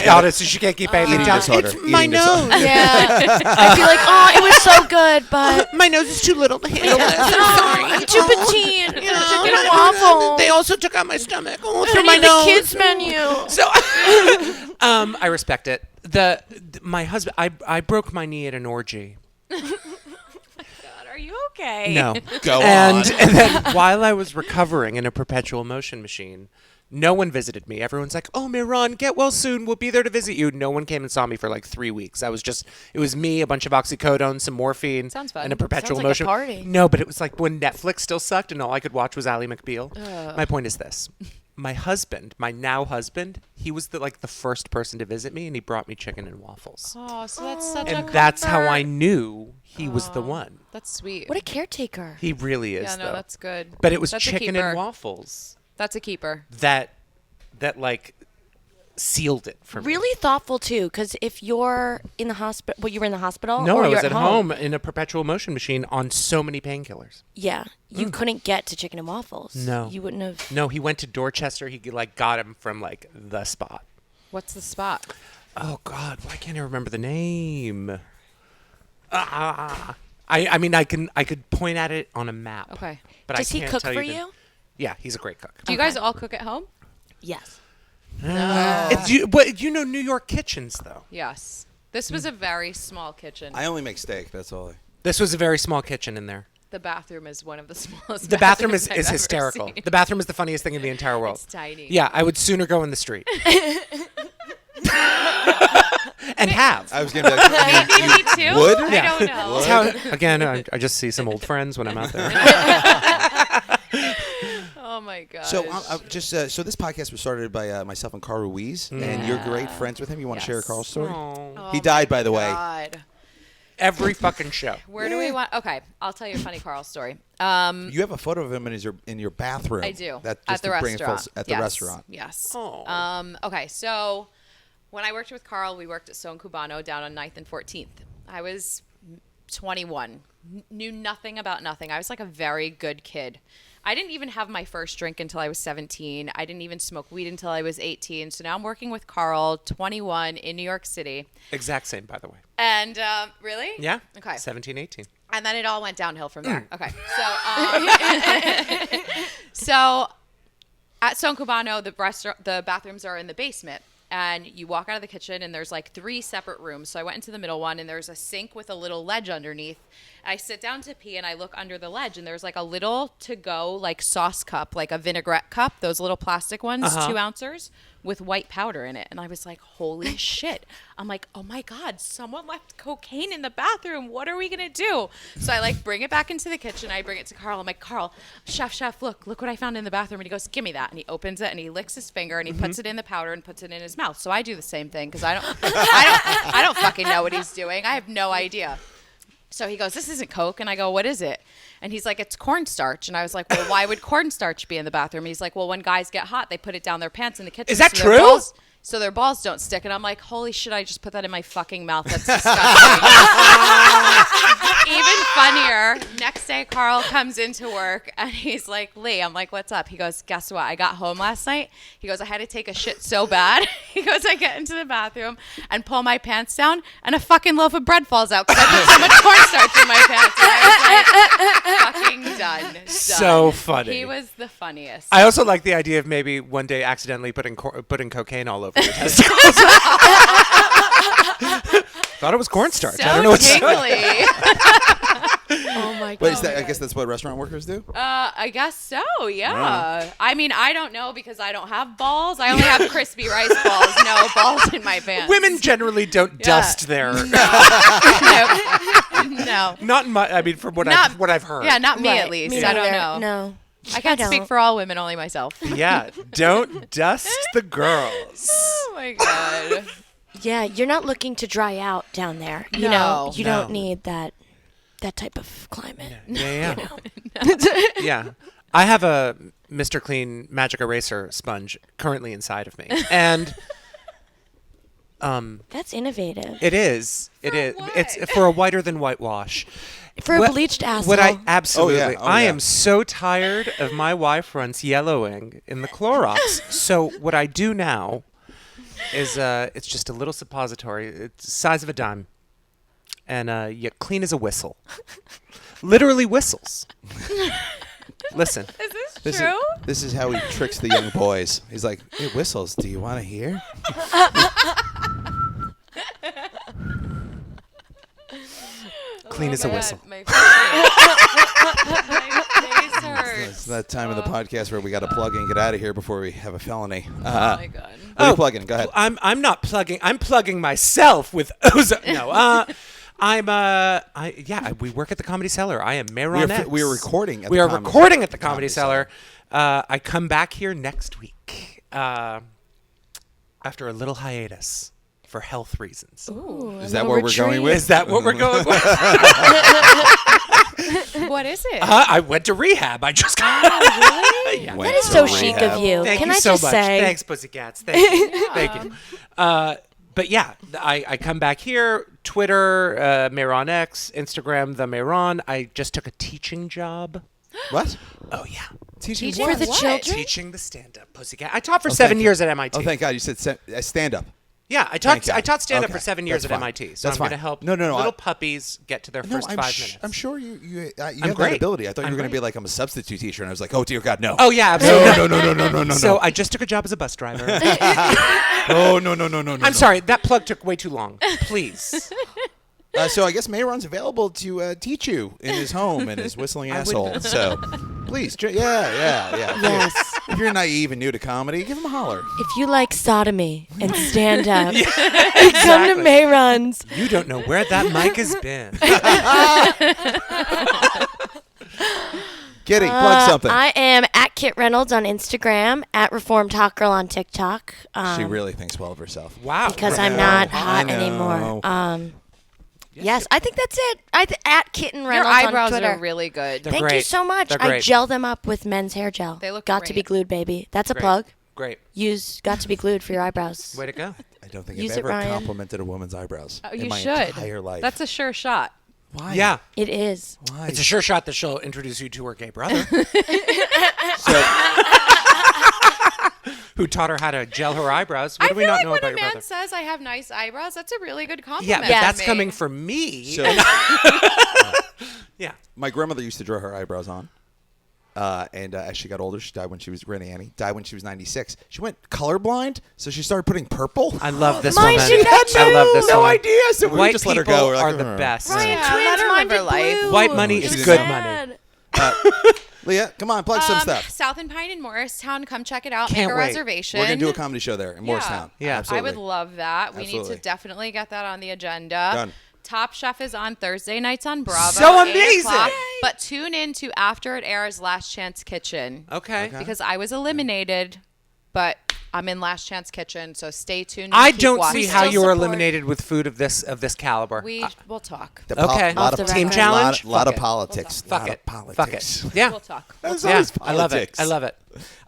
Got it. So she can't keep anything Eating down. disorder. It's Eating my disorder. nose. Yeah. I'd be like, oh, it was so good, but My nose is too little to handle this. I'm too petite. Chicken and waffle. They also took out my stomach. Oh, I through my need the nose. kids menu. So, I respect it. My husband, I broke my knee at an orgy. God, are you okay? No, Go and on. then while I was recovering in a perpetual motion machine, no one visited me. Everyone's like, "Oh, Mehran, get well soon. We'll be there to visit you." No one came and saw me for like 3 weeks. It was me, a bunch of oxycodone, some morphine, Sounds fun. and a perpetual Sounds like a motion. party. No, but it was like when Netflix still sucked and all I could watch was Ally McBeal. My point is this. My husband, my now husband, he was the first person to visit me, and he brought me chicken and waffles. Oh, so that's such And a that's how I comfort. knew he was the one. That's sweet. What a caretaker. He really is, yeah, no, though. that's good. But it was That's a chicken keeper. and waffles That's a keeper. that like sealed it for me. Really thoughtful too, because if you're in the hospital, well, you were in the hospital. No, or I you're was at home in a perpetual motion machine on so many painkillers. Yeah, you couldn't get to chicken and waffles. No. you wouldn't have. No, he went to Dorchester. He got him from the spot. What's the spot? Oh God, why can't I remember the name? I mean I could point at it on a map. Okay. But Does I he can't cook tell for you? you? Yeah, he's a great cook. Do you guys all cook at home? Yes. But you know New York kitchens though. Yes. This was a very small kitchen. I only make steak. That's all. This was a very small kitchen in there. The bathroom is one of the smallest. The bathroom bathrooms is I've ever hysterical. seen. The bathroom is the funniest thing in the entire world. It's tiny. Yeah, I would sooner go in the street. And have. I was gonna be like, Maybe me too. would? I Yeah. don't know. That's how, again, I just see some old friends when I'm out there. Oh my god. So so this podcast was started by myself and Carl Ruiz, and you're great friends with him. You want to share Yes. Carl's story? Aw. He died, by the way. God. Every fucking show. Where do we want? Okay, I'll tell you a funny Carl story. You have a photo of him in your bathroom. I do. That At just the to bring it restaurant. at the Yes. restaurant. Yes. Oh. Okay, so when I worked with Carl, we worked at Son Cubano down on 9th and 14th. I was 21, knew nothing about nothing. I was like a very good kid. I didn't even have my first drink until I was 17. I didn't even smoke weed until I was 18. So now I'm working with Carl, 21, in New York City. Exact same, by the way. And really? Yeah. Okay. 17, 18. And then it all went downhill from there. Okay. So, so at Son Cubano, the bathrooms are in the basement. And you walk out of the kitchen, and there's like 3 separate rooms. So I went into the middle one, and there's a sink with a little ledge underneath. I sit down to pee, and I look under the ledge, and there's like a little to-go like sauce cup, like a vinaigrette cup, those little plastic ones, 2 ounces, with white powder in it. And I was like, holy shit. I'm like, oh my God, someone left cocaine in the bathroom. What are we going to do? So I like bring it back into the kitchen. I bring it to Carl. I'm like, Carl, chef, look what I found in the bathroom. And he goes, give me that. And he opens it and he licks his finger and he puts it in the powder and puts it in his mouth. So I do the same thing because I don't fucking know what he's doing. I have no idea. So he goes, this isn't Coke. And I go, what is it? And he's like, it's cornstarch. And I was like, well, why would cornstarch be in the bathroom? And he's like, well, when guys get hot, they put it down their pants in the kitchen. Is that so their true? so their balls don't stick. And I'm like, holy shit, I just put that in my fucking mouth. That's disgusting. Even funnier, next day Carl comes into work and he's like, Lee, I'm like, what's up? He goes, guess what? I got home last night. He goes, I had to take a shit so bad. He goes, I get into the bathroom and pull my pants down and a fucking loaf of bread falls out because I put so much cornstarch in my pants. And I was like, fucking done. So funny. He was the funniest. I also like the idea of maybe one day accidentally putting cocaine all over your testicles. Thought it was cornstarch. So I don't know what's tingly. Oh my god. Wait, is that? I guess that's what restaurant workers do. I guess so, yeah. I mean, I don't know because I don't have balls. I only have crispy rice balls, no balls in my pants. Women generally don't dust their. No. Not in my. I mean, from what I've heard. Yeah, not me Right, at least. me I don't neither. know. No. I can't speak don't. for all women, only myself. Yeah. Don't dust the girls. Oh my god. Yeah, you're not looking to dry out down there. You No. know, you No. don't need that type of climate. Yeah. You know? Yeah. I have a Mr. Clean magic eraser sponge currently inside of me, and That's innovative. it is. It is. what? It's for a whiter than whitewash. For a What- bleached asshole. What I absolutely. Oh, yeah. Oh, I yeah. am so tired of my Y fronts yellowing in the Clorox. So what I do now is it's just a little suppository. It's the size of a dime, and you clean as a whistle. Literally whistles. Listen. Is this This true? this is how he tricks the young boys. He's like, "Hey, whistles. Do you want to hear?" Clean as a whistle. My face, my face hurts. It's that time of the podcast where we got to plug in, get out of here before we have a felony. Oh my god. What are you plugging? Go ahead. I'm not plugging. I'm plugging myself with ozone. No. We work at the Comedy Cellar. I am Mehran. We are recording. We are recording at the Comedy Cellar. I come back here next week after a little hiatus for health reasons. Is that what we're going with? Is that what we're going with? What is it? I went to rehab. I just got. Yeah. Went That is to so rehab. chic of you. Thank Can you I so just much. say? Thanks, pussycats. Thank you. Thank you. But yeah, I come back here. Twitter, Mehran X, Instagram, the Mehran. I just took a teaching job. What? Oh yeah, For the What? children? teaching the stand-up pussycat. I taught for 7 years at MIT. Oh, thank God you said stand up. Yeah, I Thank taught. God. I taught stand-up Okay, for 7 years that's at fine. MIT. So That's I'm going to fine. help No, little puppies get to their first 5 minutes. I'm sure you have great. that ability. I thought you I'm were going to be great. like I'm a substitute teacher, and I was like, oh dear God, no. Oh yeah, absolutely. No. So I just took a job as a bus driver. Oh no. I'm sorry, that plug took way too long. Please. So I guess Mehran's available to teach you in his home and his whistling asshole. So please, yeah. Yes. If you're naive and new to comedy, give him a holler. If you like sodomy and stand up, come to Mehran's. You don't know where that mic has been. Kitty, plug something. I am at Kit Reynolds on Instagram, at Reformed Hot Girl on TikTok. She really thinks well of herself. Wow. Because I'm know, not I hot know. anymore. Yes, I think that's it. At Kitten Your Reynolds on eyebrows Twitter. are really good. They're Thank you great. so much. They're I great. gel them up with men's hair gel. They look Got to be great. glued, baby. That's a Great. plug. Great. Use Got to be glued for your eyebrows. Way to go. I don't think Use I've it, ever Ryan. complimented a woman's eyebrows Oh, in you my should. entire life. That's a sure shot. Why? Yeah. It is. Why? It's a sure shot that she'll introduce you to her gay brother, So, who taught her how to gel her eyebrows. I What do we feel not like know when about a your man brother? says I have nice eyebrows, that's a really good Yeah, compliment. but Yeah. that's to me. coming from me. so Yeah. my grandmother used to draw her eyebrows on. And as she got older, she died when she was Granny Annie. Died when she was 96. She went colorblind, so she started putting purple. I love this Mine woman. did that I love this no woman. idea. So we White just let her people go. We're like, are the best. Ryan Yeah, twins, let her mine live her did life. blue. White money It is was good sad. money. Leah, come on, plug some stuff. South and Pine in Morristown. Come check it out. Can't Make a wait. reservation. We're gonna do a comedy show there in Morristown. Yeah. Absolutely. I would love that. We need Absolutely. to definitely get that on the agenda. Done. Top Chef is on Thursday nights on Bravo. So 8 amazing. o'clock. Yay. But tune in to after it airs Last Chance Kitchen. Okay. Because I was eliminated, but I'm in Last Chance Kitchen, so stay tuned. and I keep don't watching. see how still you were support- eliminated with food of this caliber. We will talk. Okay. Lot Off the of Team record. challenge. Lot of Fuck it. politics. Fuck Lot it. of politics. Fuck it. Yeah. We'll talk. That's Yeah. always I love it. politics. I love it.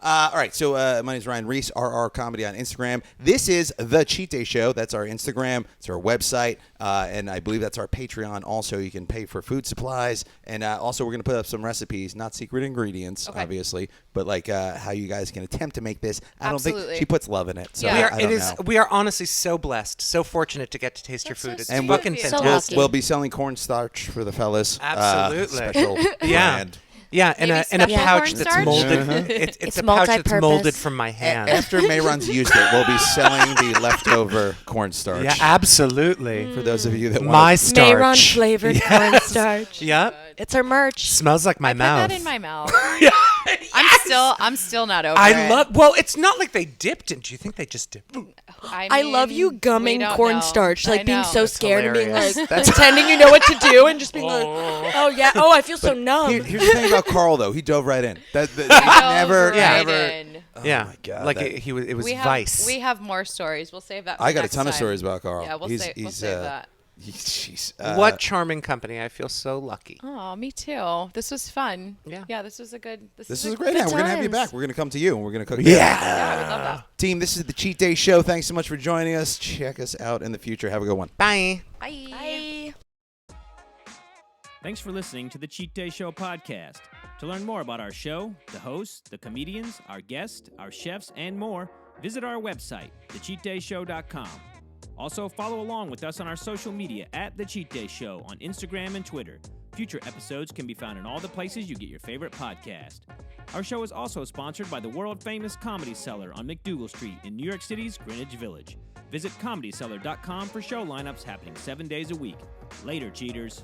All right, so my name is Ryan Reiss, RR Comedy on Instagram. This is The Cheat Day Show. That's our Instagram. It's our website. And I believe that's our Patreon also. You can pay for food supplies. And also we're going to put up some recipes, not secret ingredients, Okay. obviously, but like how you guys can attempt to make this. I don't Absolutely. think she puts love in it. So Yeah. I don't know. We are honestly so blessed, so fortunate to get to taste your That's so food. It's sweet fucking of you. So fantastic. lucky. We'll be selling cornstarch for the fellas. Absolutely. Special Yeah. brand. Yeah, in Maybe a special pouch that's cornstarch? molded. It's It's a pouch that's multi-purpose. molded from my hand. After Mehran's used it, we'll be selling the leftover cornstarch. Yeah, absolutely. For those of you that My want starch. Mehran flavored cornstarch. Yep. It's our merch. Smells like my I put mouth. that in my mouth. Yeah. I'm still not over it. I love. Well, it's not like they dipped in. Do you think they just dipped? I love you mean, gumming we don't cornstarch, know. like I being know. so That's scared and being hilarious. like pretending you know what to do and just being like, oh yeah, oh I feel so numb. Here's the thing about Carl, though. He dove right in. He Dove never, right never. in. Yeah. my God, Like that- it was We Weiss. have more stories. We'll save that. For I got a next ton of time. stories about Carl. Yeah, we'll save that. Jeez. What charming company! I feel so lucky. Oh, me too. This was fun. Yeah. Yeah, this was a good. This is a great night. We're gonna have you times. back. We're gonna come to you and we're gonna cook. Yeah. Yeah, I would love that. Team, this is the Cheat Day Show. Thanks so much for joining us. Check us out in the future. Have a good one. Bye. Bye. Bye. Thanks for listening to the Cheat Day Show podcast. To learn more about our show, the hosts, the comedians, our guests, our chefs, and more, visit our website, thecheatdayshow.com. Also, follow along with us on our social media at The Cheat Day Show on Instagram and Twitter. Future episodes can be found in all the places you get your favorite podcast. Our show is also sponsored by the world-famous Comedy Cellar on McDougal Street in New York City's Greenwich Village. Visit comedycellar.com for show lineups happening 7 days a week. Later, cheaters.